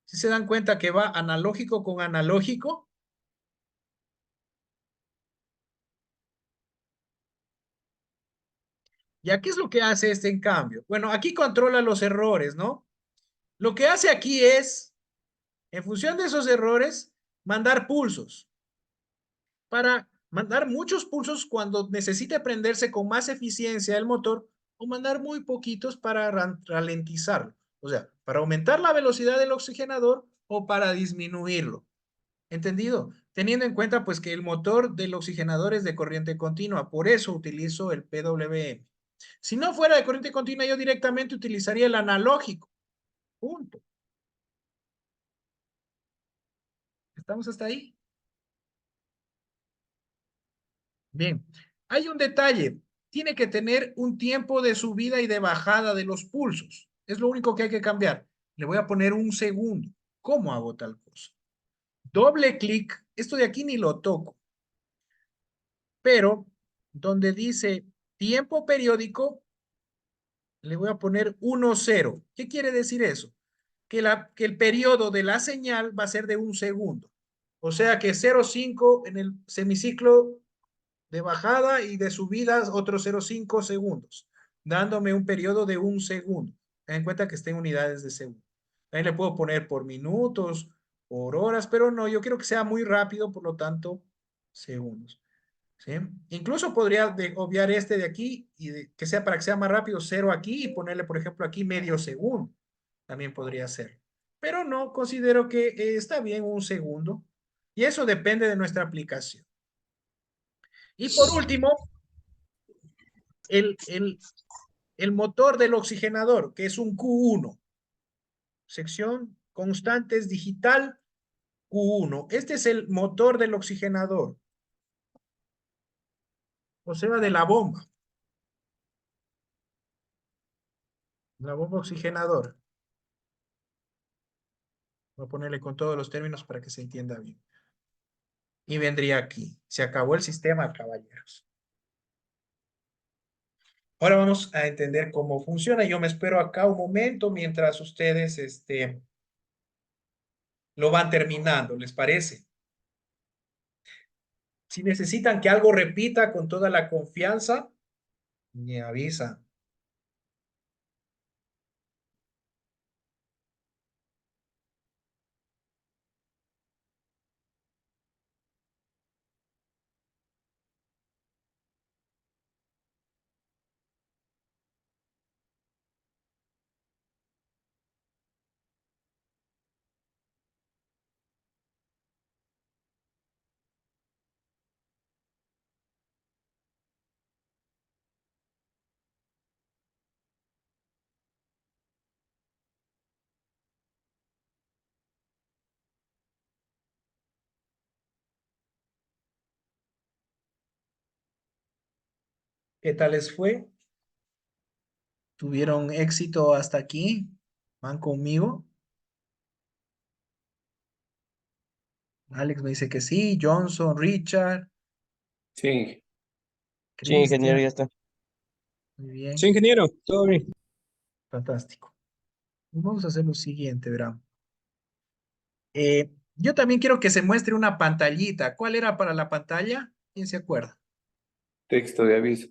Si se dan cuenta que va analógico con analógico, ¿ya qué es lo que hace este en cambio? Bueno, aquí controla los errores, ¿no? Lo que hace aquí es, en función de esos errores, mandar pulsos. Para mandar muchos pulsos cuando necesite prenderse con más eficiencia el motor o mandar muy poquitos para ralentizarlo. O sea, para aumentar la velocidad del oxigenador o para disminuirlo. ¿Entendido? Teniendo en cuenta pues que el motor del oxigenador es de corriente continua, por eso utilizo el PWM. Si no fuera de corriente continua, yo directamente utilizaría el analógico. Punto. ¿Estamos hasta ahí? Bien. Hay un detalle. Tiene que tener un tiempo de subida y de bajada de los pulsos. Es lo único que hay que cambiar. Le voy a poner un segundo. ¿Cómo hago tal cosa? Doble clic. Esto de aquí ni lo toco. Pero donde dice tiempo periódico, le voy a poner 1,0. ¿Qué quiere decir eso? Que el periodo de la señal va a ser de un segundo. O sea que 0,5 en el semiciclo de bajada y de subidas otros 0,5 segundos, dándome un periodo de un segundo. Ten en cuenta que está en unidades de segundo. Ahí le puedo poner por minutos, por horas, pero no, yo quiero que sea muy rápido, por lo tanto, segundos. ¿Sí? Incluso podría obviar este de aquí y que sea para que sea más rápido, cero aquí y ponerle, por ejemplo, aquí medio segundo. También podría ser. Pero no, considero que está bien un segundo. Y eso depende de nuestra aplicación. Y por último, el, el, el motor del oxigenador, que es un Q1. Sección constantes digital Q1. Este es el motor del oxigenador. O sea, de la bomba. La bomba oxigenador. Voy a ponerle con todos los términos para que se entienda bien. Y vendría aquí. Se acabó el sistema, caballeros. Ahora vamos a entender cómo funciona. Yo me espero acá un momento mientras ustedes lo van terminando. ¿Les parece? Si necesitan que algo repita con toda la confianza, me avisa. ¿Qué tal les fue? ¿Tuvieron éxito hasta aquí? ¿Van conmigo? Alex me dice que sí, Johnson, Richard, Sí, Sí, ingeniero, Cristian, ya está. muy Sí, bien, ingeniero, todo bien. fantástico. Vamos a hacer lo siguiente, verán. Yo también quiero que se muestre una pantallita. ¿Cuál era para la pantalla? ¿Quién se acuerda? texto de aviso.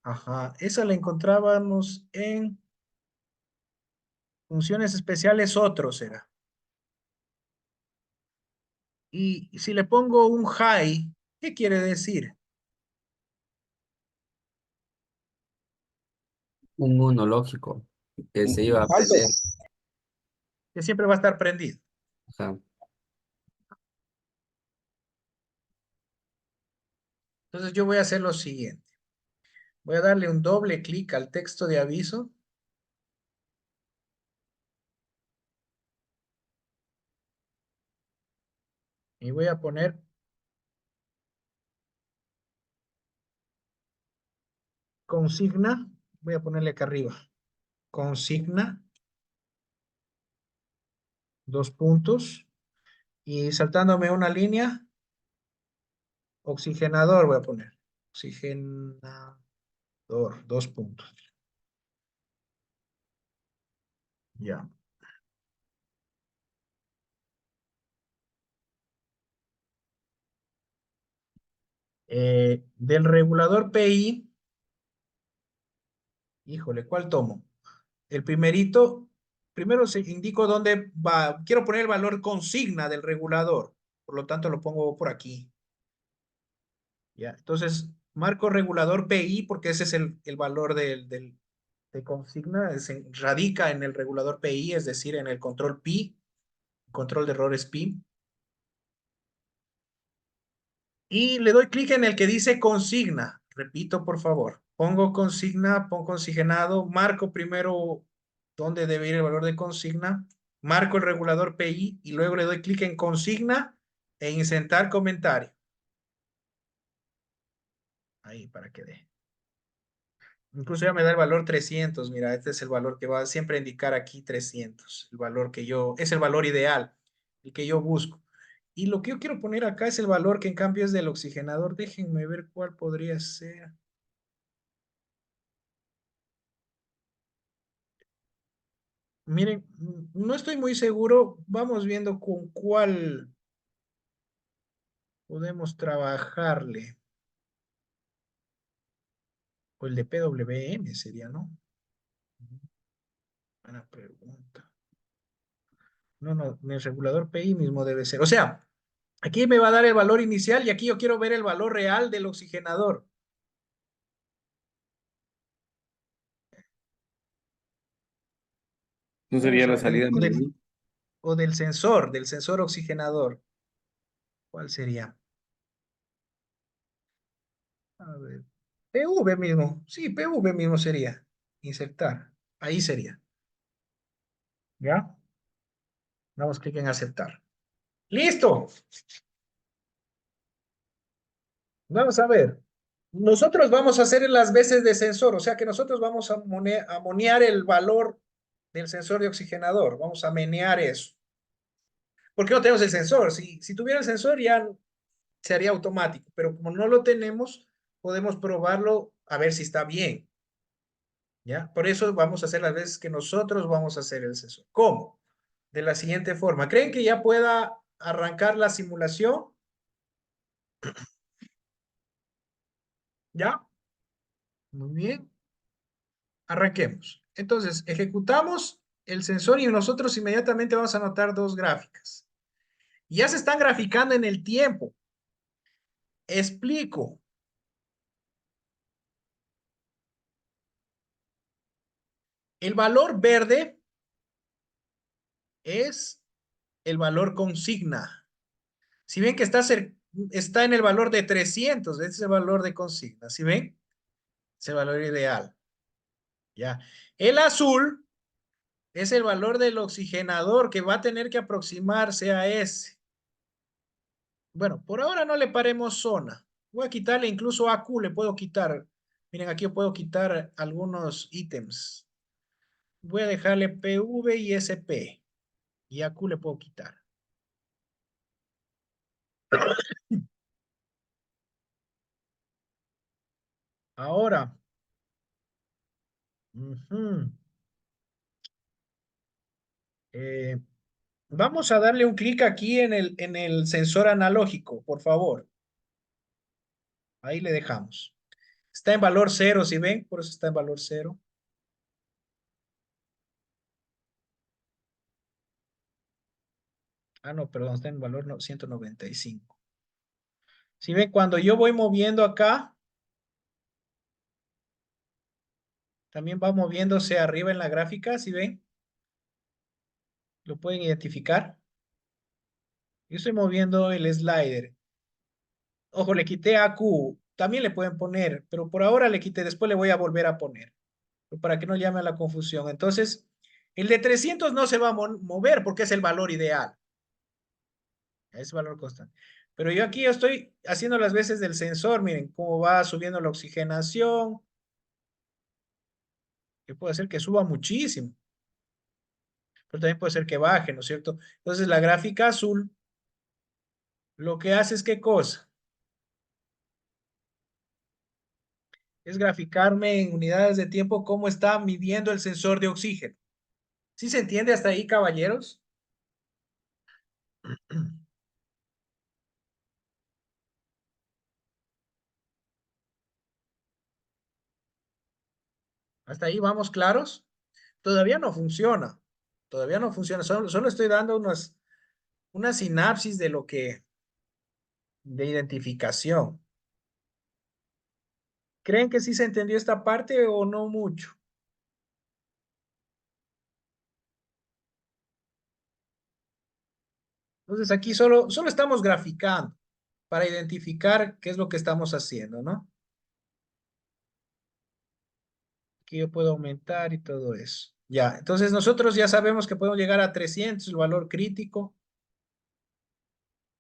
Ajá, esa la encontrábamos en funciones especiales, otros era. Y si le pongo un high, ¿qué quiere decir? Un uno lógico que se iba a Alto. aprender. Que siempre va a estar prendido. Ajá. Entonces yo voy a hacer lo siguiente. Voy a darle un doble clic al texto de aviso. Y voy a poner consigna. Voy a ponerle acá arriba. Consigna, dos puntos. Y saltándome una línea, oxigenador voy a poner. Oxigenador, dos puntos. Ya. Del regulador PI, híjole, ¿cuál tomo? El primerito, primero se indico dónde va, quiero poner el valor consigna del regulador, por lo tanto lo pongo por aquí. Ya, entonces marco regulador PI porque ese es el valor de consigna, radica en el regulador PI, es decir, en el control pi, control de errores pi. Y le doy clic en el que dice consigna. Repito, por favor. Pongo consigna, pongo consignado, marco primero dónde debe ir el valor de consigna, marco el regulador PI y luego le doy clic en consigna e insertar comentario. Ahí para que dé. Incluso ya me da el valor 300. Mira, este es el valor que va siempre a indicar aquí 300. El valor que yo, es el valor ideal, el que yo busco. Y lo que yo quiero poner acá es el valor que en cambio es del oxigenador. Déjenme ver cuál podría ser. Miren, no estoy muy seguro. Vamos viendo con cuál podemos trabajarle. O el de PWM sería, ¿no? Buena pregunta. No, no, el regulador PI mismo debe ser. O sea, aquí me va a dar el valor inicial y aquí yo quiero ver el valor real del oxigenador. ¿No sería Vamos a la ver, salida media? o del sensor oxigenador. ¿Cuál sería? A ver, PV mismo. Sí, PV mismo sería. Insertar. Ahí sería. ¿Ya? Damos clic en aceptar. ¡Listo! Vamos a ver. Nosotros vamos a hacer las veces de sensor, o sea que nosotros vamos a monear el valor del sensor de oxigenador. Vamos a menear eso. ¿Por qué no tenemos el sensor? Si tuviera el sensor ya se haría automático, pero como no lo tenemos, podemos probarlo a ver si está bien. ¿Ya? Por eso vamos a hacer las veces que nosotros vamos a hacer el sensor. ¿Cómo? De la siguiente forma. ¿Creen que ya pueda arrancar la simulación? ¿Ya? Muy bien. Arranquemos. Entonces, ejecutamos el sensor y nosotros inmediatamente vamos a anotar dos gráficas. Ya se están graficando en el tiempo. Explico. El valor verde es el valor consigna. Si ven que está en el valor de 300, ese es el valor de consigna. ¿Sí ven? Es el valor ideal. ¿Ya? El azul es el valor del oxigenador que va a tener que aproximarse a ese. Bueno, por ahora no le paremos zona. Voy a quitarle incluso AQ, le puedo quitar. Miren, aquí yo puedo quitar algunos ítems. Voy a dejarle PV y SP. Y a Q le puedo quitar. Ahora. Ujú, eh, vamos a darle un clic aquí en el sensor analógico, por favor. Ahí le dejamos. Está en valor 0, ¿sí ven? Por eso está en valor 0. Ah, no, perdón, está en valor 195. ¿Sí ven? Cuando yo voy moviendo acá, también va moviéndose arriba en la gráfica, ¿sí ven? ¿Lo pueden identificar? Yo estoy moviendo el slider. Ojo, le quité a Q. También le pueden poner, pero por ahora le quité, después le voy a volver a poner, para que no llame a la confusión. Entonces, el de 300 no se va a mover porque es el valor ideal. Es valor constante. Pero yo aquí estoy haciendo las veces del sensor, miren cómo va subiendo la oxigenación. Que puede ser que suba muchísimo, pero también puede ser que baje, ¿no es cierto? Entonces la gráfica azul lo que hace es ¿qué cosa? Es graficarme en unidades de tiempo cómo está midiendo el sensor de oxígeno. ¿Sí se entiende hasta ahí, caballeros? ¿Hasta ahí vamos claros? Todavía no funciona. Todavía no funciona. Solo estoy dando una sinapsis de lo que, de identificación. ¿Creen que sí se entendió esta parte o no mucho? Entonces aquí solo estamos graficando para identificar qué es lo que estamos haciendo, ¿no? Aquí yo puedo aumentar y todo eso. Ya, entonces nosotros ya sabemos que podemos llegar a 300, el valor crítico,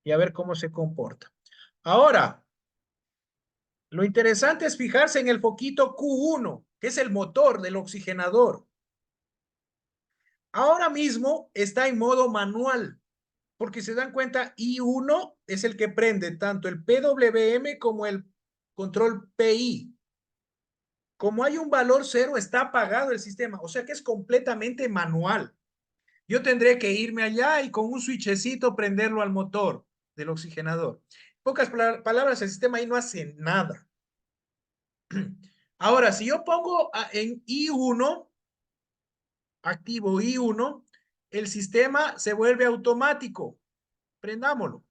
y a ver cómo se comporta. Ahora, lo interesante es fijarse en el foquito Q1, que es el motor del oxigenador. Ahora mismo está en modo manual, porque se dan cuenta, I1 es el que prende tanto el PWM como el control PI. Como hay un valor cero, está apagado el sistema, o sea que es completamente manual. Yo tendré que irme allá y con un switchecito prenderlo al motor del oxigenador. En pocas palabras, el sistema ahí no hace nada. Ahora, si yo pongo en I1, activo I1, el sistema se vuelve automático. Prendámoslo.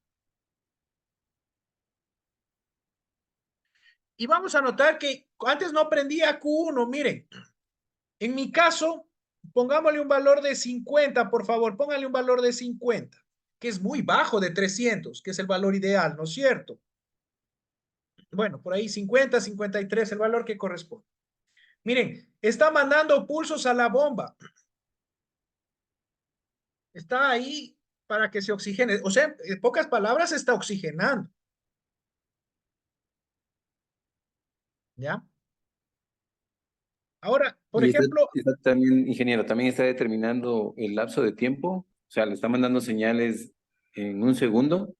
Y vamos a notar que antes no prendía Q1, miren. En mi caso, pongámosle un valor de 50, por favor, póngale un valor de 50, que es muy bajo de 300, que es el valor ideal, ¿no es cierto? Bueno, por ahí 50, 53, el valor que corresponde. Miren, está mandando pulsos a la bomba. Está ahí para que se oxigene. O sea, en pocas palabras, está oxigenando. ¿Ya? Ahora, por Y ejemplo, está también, ingeniero, también está determinando el lapso de tiempo, o sea, le está mandando señales en un segundo.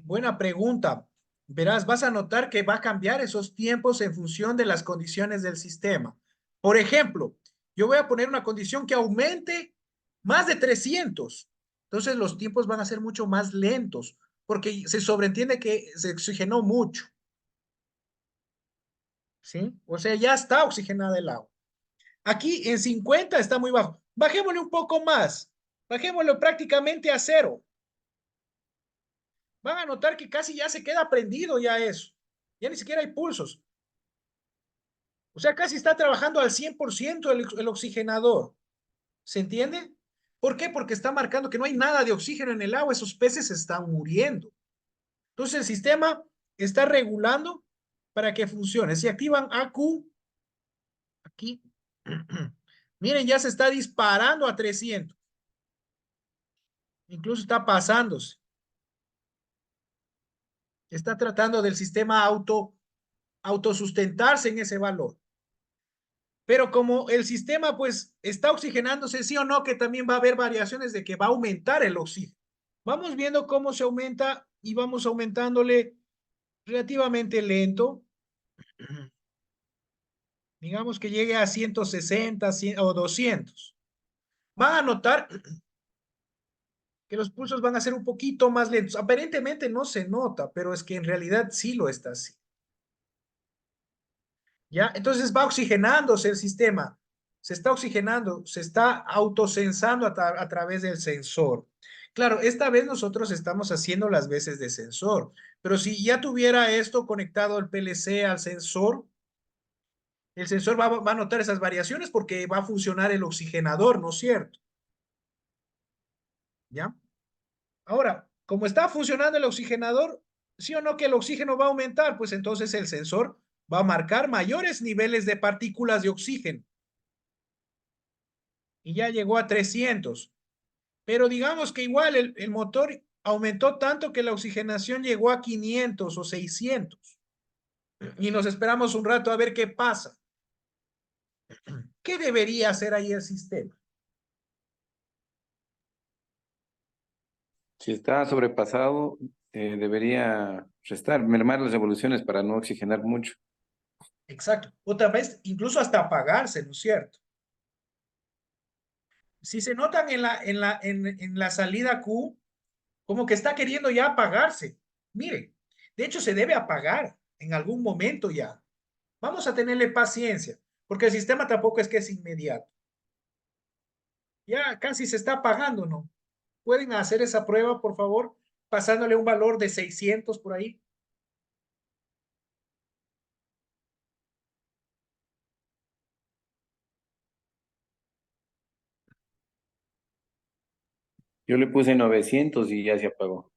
buena pregunta. Verás, vas a notar que va a cambiar esos tiempos en función de las condiciones del sistema. Por ejemplo, yo voy a poner una condición que aumente más de 300. Entonces los tiempos van a ser mucho más lentos porque se sobreentiende que se oxigenó mucho. ¿Sí? O sea, ya está oxigenada el agua. Aquí en 50 está muy bajo. Bajémosle un poco más. Bajémoslo prácticamente a 0. Van a notar que casi ya se queda prendido ya eso. Ya ni siquiera hay pulsos. O sea, casi está trabajando al 100% el oxigenador. ¿Se entiende? ¿Por qué? Porque está marcando que no hay nada de oxígeno en el agua. Esos peces se están muriendo. Entonces el sistema está regulando para que funcione. Si activan AQ, aquí, miren, ya se está disparando a 300. Incluso está pasándose. Está tratando del sistema auto autosustentarse en ese valor. Pero como el sistema pues está oxigenándose, sí o no, que también va a haber variaciones de que va a aumentar el oxígeno. Vamos viendo cómo se aumenta y vamos aumentándole relativamente lento. Digamos que llegue a 160 100, o 200. Van a notar que los pulsos van a ser un poquito más lentos. Aparentemente no se nota, pero es que en realidad sí lo está así. ¿Ya? Entonces va oxigenándose el sistema, se está oxigenando, se está autosensando a través del sensor. Claro, esta vez nosotros estamos haciendo las veces de sensor, pero si ya tuviera esto conectado el PLC al sensor, el sensor va a notar esas variaciones porque va a funcionar el oxigenador, ¿no es cierto? ¿Ya? Ahora, como está funcionando el oxigenador, sí o no que el oxígeno va a aumentar, pues entonces el sensor va a marcar mayores niveles de partículas de oxígeno. Y ya llegó a 300. Pero digamos que igual el motor aumentó tanto que la oxigenación llegó a 500 o 600. Y nos esperamos un rato a ver qué pasa. ¿Qué debería hacer ahí el sistema? Si está sobrepasado, debería mermar las revoluciones para no oxigenar mucho. Exacto. Otra vez, incluso hasta apagarse, ¿no es cierto? Si se notan en la salida Q, como que está queriendo ya apagarse. Miren, de hecho se debe apagar en algún momento ya. Vamos a tenerle paciencia, porque el sistema tampoco es que es inmediato. Ya casi se está apagando, ¿no? ¿Pueden hacer esa prueba, por favor? Pasándole un valor de 600 por ahí. Yo le puse 900 y ya se apagó.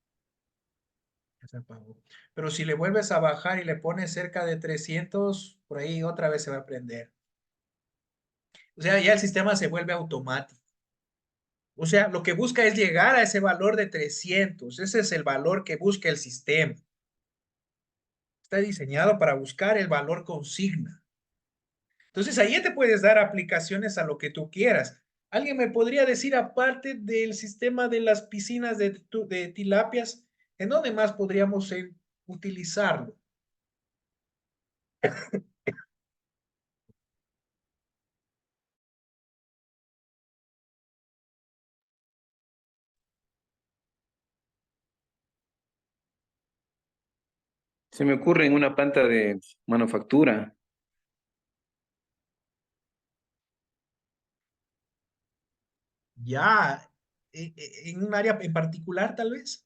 Ya se apagó. Pero si le vuelves a bajar y le pones cerca de 300, por ahí otra vez se va a prender. O sea, ya el sistema se vuelve automático. O sea, lo que busca es llegar a ese valor de 300. Ese es el valor que busca el sistema. Está diseñado para buscar el valor consigna. Entonces, ahí te puedes dar aplicaciones a lo que tú quieras. ¿Alguien me podría decir, aparte del sistema de las piscinas de tilapias, en dónde más podríamos utilizarlo? Se me ocurre en una planta de manufactura. Ya, en un área en particular, tal vez.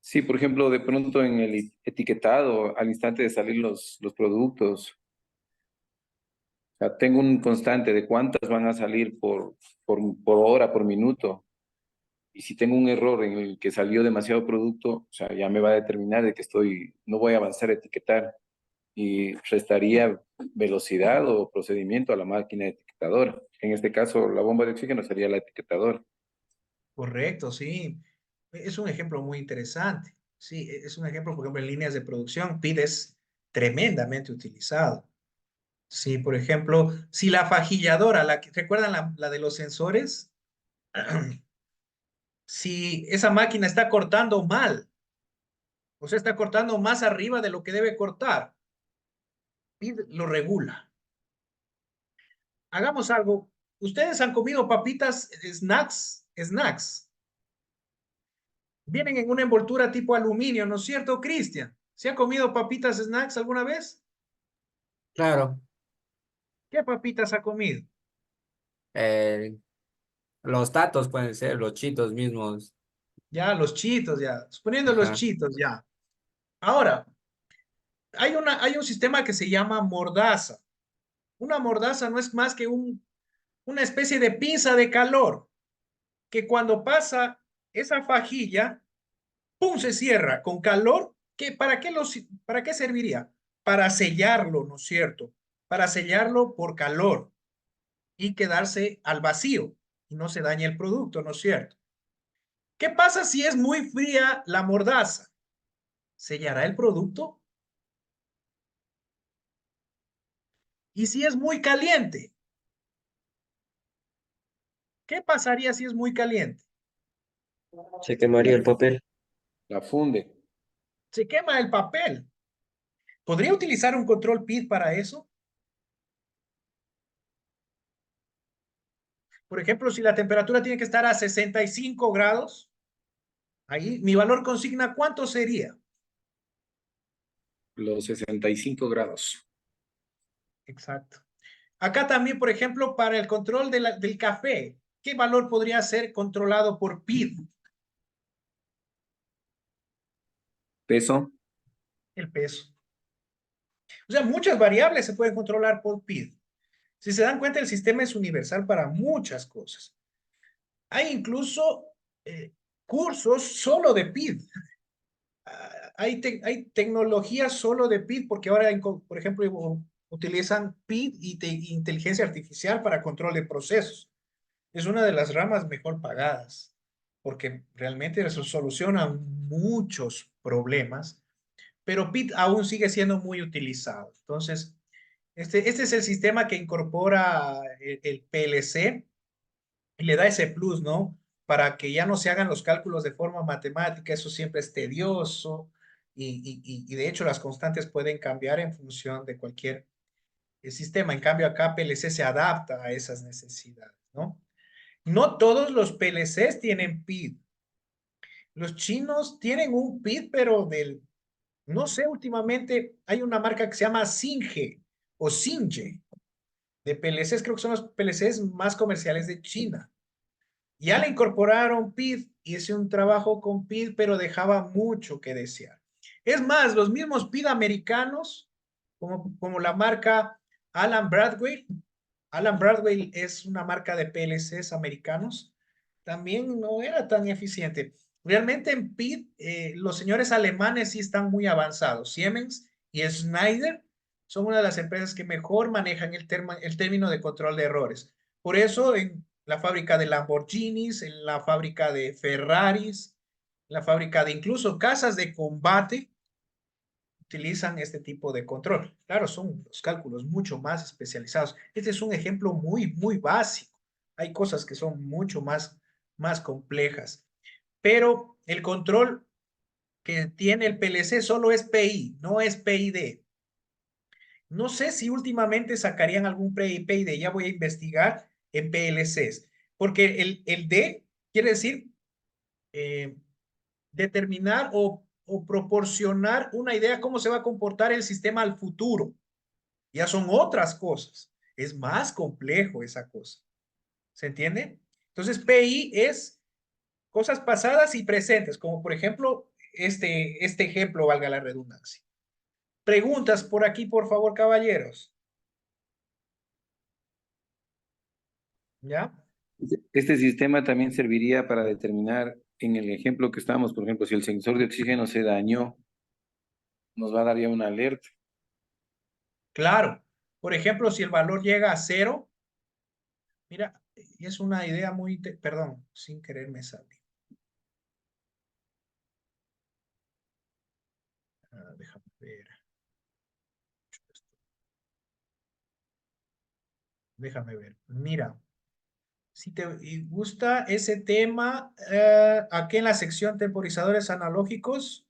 Sí, por ejemplo, de pronto en el etiquetado, al instante de salir los productos. O sea, tengo un constante de cuántas van a salir por hora, por minuto. Y si tengo un error en el que salió demasiado producto, o sea, ya me va a determinar de que no voy a avanzar a etiquetar y restaría velocidad o procedimiento a la máquina etiquetadora. En este caso, la bomba de oxígeno sería la etiquetadora. Correcto, sí. Es un ejemplo muy interesante. Sí, es un ejemplo, por ejemplo, en líneas de producción, PID es tremendamente utilizado. Sí, por ejemplo, si la fajilladora, ¿recuerdan la de los sensores? Si esa máquina está cortando mal, o sea, está cortando más arriba de lo que debe cortar, PID lo regula. Hagamos algo. Ustedes han comido papitas, snacks. Vienen en una envoltura tipo aluminio, ¿no es cierto, Cristian? ¿Se ha comido papitas snacks alguna vez? Claro, ¿Qué papitas ha comido? eh, los tatos pueden ser, los chitos mismos. Ya, los chitos, ya. Suponiendo los Ajá. chitos, ya. Ahora, hay un sistema que se llama mordaza. Una mordaza no es más que una especie de pinza de calor que cuando pasa esa fajilla, ¡pum! Se cierra con calor. ¿Para qué serviría? Para sellarlo, ¿no es cierto? Para sellarlo por calor y quedarse al vacío y no se daña el producto, ¿no es cierto? ¿Qué pasa si es muy fría la mordaza? ¿Sellará el producto? ¿Y si es muy caliente? ¿Qué pasaría si es muy caliente? Se quemaría el papel. La funde. Se quema el papel. ¿Podría utilizar un control PID para eso? Por ejemplo, si la temperatura tiene que estar a 65 grados, ahí mi valor consigna, ¿cuánto sería? Los 65 grados. Exacto. Acá también, por ejemplo, para el control del café, ¿qué valor podría ser controlado por PID? Peso. El peso. O sea, muchas variables se pueden controlar por PID. Si se dan cuenta, el sistema es universal para muchas cosas. Hay incluso cursos solo de PID. Hay tecnologías solo de PID porque ahora, por ejemplo, utilizan PID y inteligencia artificial para control de procesos. Es una de las ramas mejor pagadas porque realmente eso soluciona muchos problemas, pero PID aún sigue siendo muy utilizado. Entonces, este es el sistema que incorpora el PLC y le da ese plus, ¿no? Para que ya no se hagan los cálculos de forma matemática, eso siempre es tedioso y de hecho las constantes pueden cambiar en función de cualquier sistema. En cambio, acá PLC se adapta a esas necesidades, ¿no? No todos los PLCs tienen PID. Los chinos tienen un PID, pero no sé, últimamente hay una marca que se llama Singe o Singe de PLCs, creo que son los PLCs más comerciales de China. Ya le incorporaron PID, hice un trabajo con PID, pero dejaba mucho que desear. Es más, los mismos PID americanos, como la marca Alan Bradway, Alan Bradway es una marca de PLCs americanos, también no era tan eficiente. Realmente en PID, los señores alemanes sí están muy avanzados. Siemens y Schneider son una de las empresas que mejor manejan el término de control de errores. Por eso en la fábrica de Lamborghinis, en la fábrica de Ferraris, en la fábrica de incluso casas de combate, utilizan este tipo de control. Claro, son los cálculos mucho más especializados. Este es un ejemplo muy básico. Hay cosas que son mucho más complejas. Pero el control que tiene el PLC solo es PI, no es PID. No sé si últimamente sacarían algún PID, ya voy a investigar en PLCs, porque el D quiere decir eh, determinar o proporcionar una idea cómo se va a comportar el sistema al futuro. Ya son otras cosas. Es más complejo esa cosa. ¿Se entiende? Entonces, PI es cosas pasadas y presentes, como por ejemplo este ejemplo, valga la redundancia. Preguntas por aquí, por favor, caballeros. ¿Ya? Este sistema también serviría para determinar, en el ejemplo que estamos, por ejemplo, si el sensor de oxígeno se dañó, nos va a dar ya una alerta. Claro. Por ejemplo, si el valor llega a cero, mira, es una idea perdón, sin querer me salí. Déjame ver. Déjame ver. Mira, si te gusta ese tema, aquí en la sección temporizadores analógicos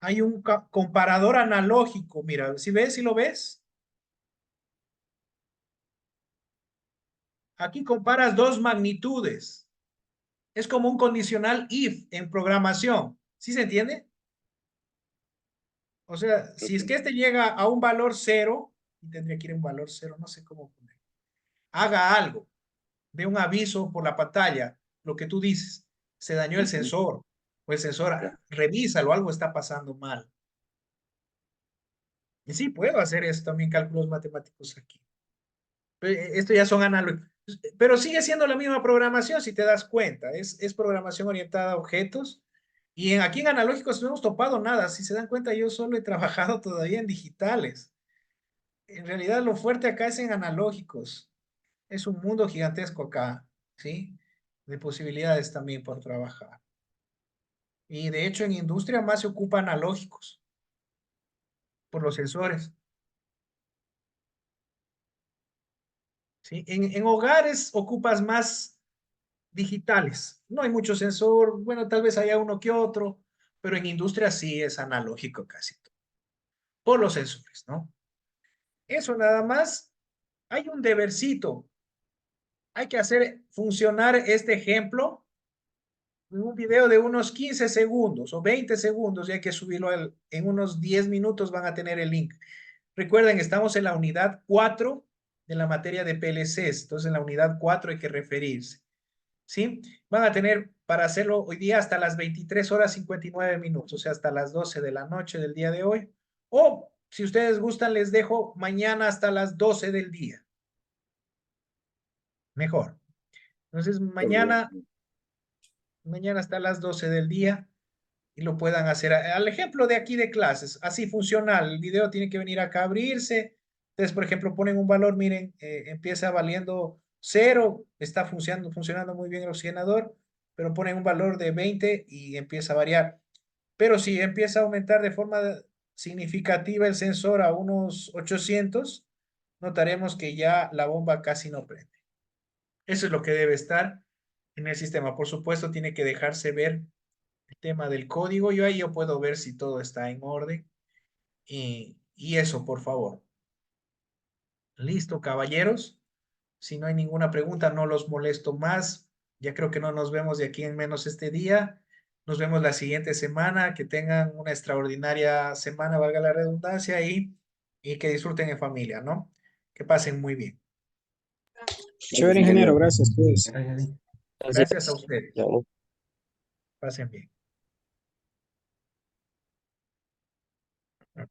hay un comparador analógico. Mira, si ves, si lo ves, aquí comparas dos magnitudes. Es como un condicional if en programación. ¿Sí se entiende? O sea, si es que este llega a un valor cero, y tendría que ir a un valor cero, no sé cómo poner. Haga algo, de un aviso por la pantalla, lo que tú dices, se dañó el Ujú. sensor, o el sensor, Ya. revísalo, algo está pasando mal. Y sí, puedo hacer eso también, cálculos matemáticos aquí. Esto ya son análogos. Pero sigue siendo la misma programación, si te das cuenta. Es programación orientada a objetos. Y aquí en analógicos no hemos topado nada. Si se dan cuenta, yo solo he trabajado todavía en digitales. En realidad, lo fuerte acá es en analógicos. Es un mundo gigantesco acá, ¿sí? De posibilidades también por trabajar. Y de hecho, en industria más se ocupa analógicos por los sensores. ¿sí? En hogares ocupas más digitales. No hay mucho sensor, bueno, tal vez haya uno que otro, pero en industria sí es analógico casi todo, por los sensores, ¿no? Eso nada más. Hay un debercito. Hay que hacer funcionar este ejemplo en un video de unos 15 segundos o 20 segundos y hay que subirlo en unos 10 minutos van a tener el link. Recuerden, estamos en la unidad 4 de la materia de PLCs, entonces en la unidad 4 hay que referirse. ¿Sí? Van a tener para hacerlo hoy día hasta las 23 horas 59 minutos, o sea, hasta las 12 de la noche del día de hoy. O, si ustedes gustan, les dejo mañana hasta las 12 del día. Mejor. Entonces, mañana hasta las 12 del día y lo puedan hacer. Al ejemplo de aquí de clases, así funciona. El video tiene que venir acá a abrirse. Entonces, por ejemplo, ponen un valor, miren, empieza valiendo 0, está funcionando muy bien el oxigenador, pero ponen un valor de 20 y empieza a variar. Pero si empieza a aumentar de forma significativa el sensor a unos 800, notaremos que ya la bomba casi no prende. Eso es lo que debe estar en el sistema. Por supuesto, tiene que dejarse ver el tema del código. Yo puedo ver si todo está en orden. Y eso, por favor. Listo, caballeros. Si no hay ninguna pregunta, no los molesto más. Ya creo que no nos vemos de aquí en menos este día. Nos vemos la siguiente semana. Que tengan una extraordinaria semana, valga la redundancia, y que disfruten en familia, ¿no? Que pasen muy bien. Chévere, ingeniero, gracias, pues. Gracias a Gracias. ustedes. Ya, ¿no? Pasen bien.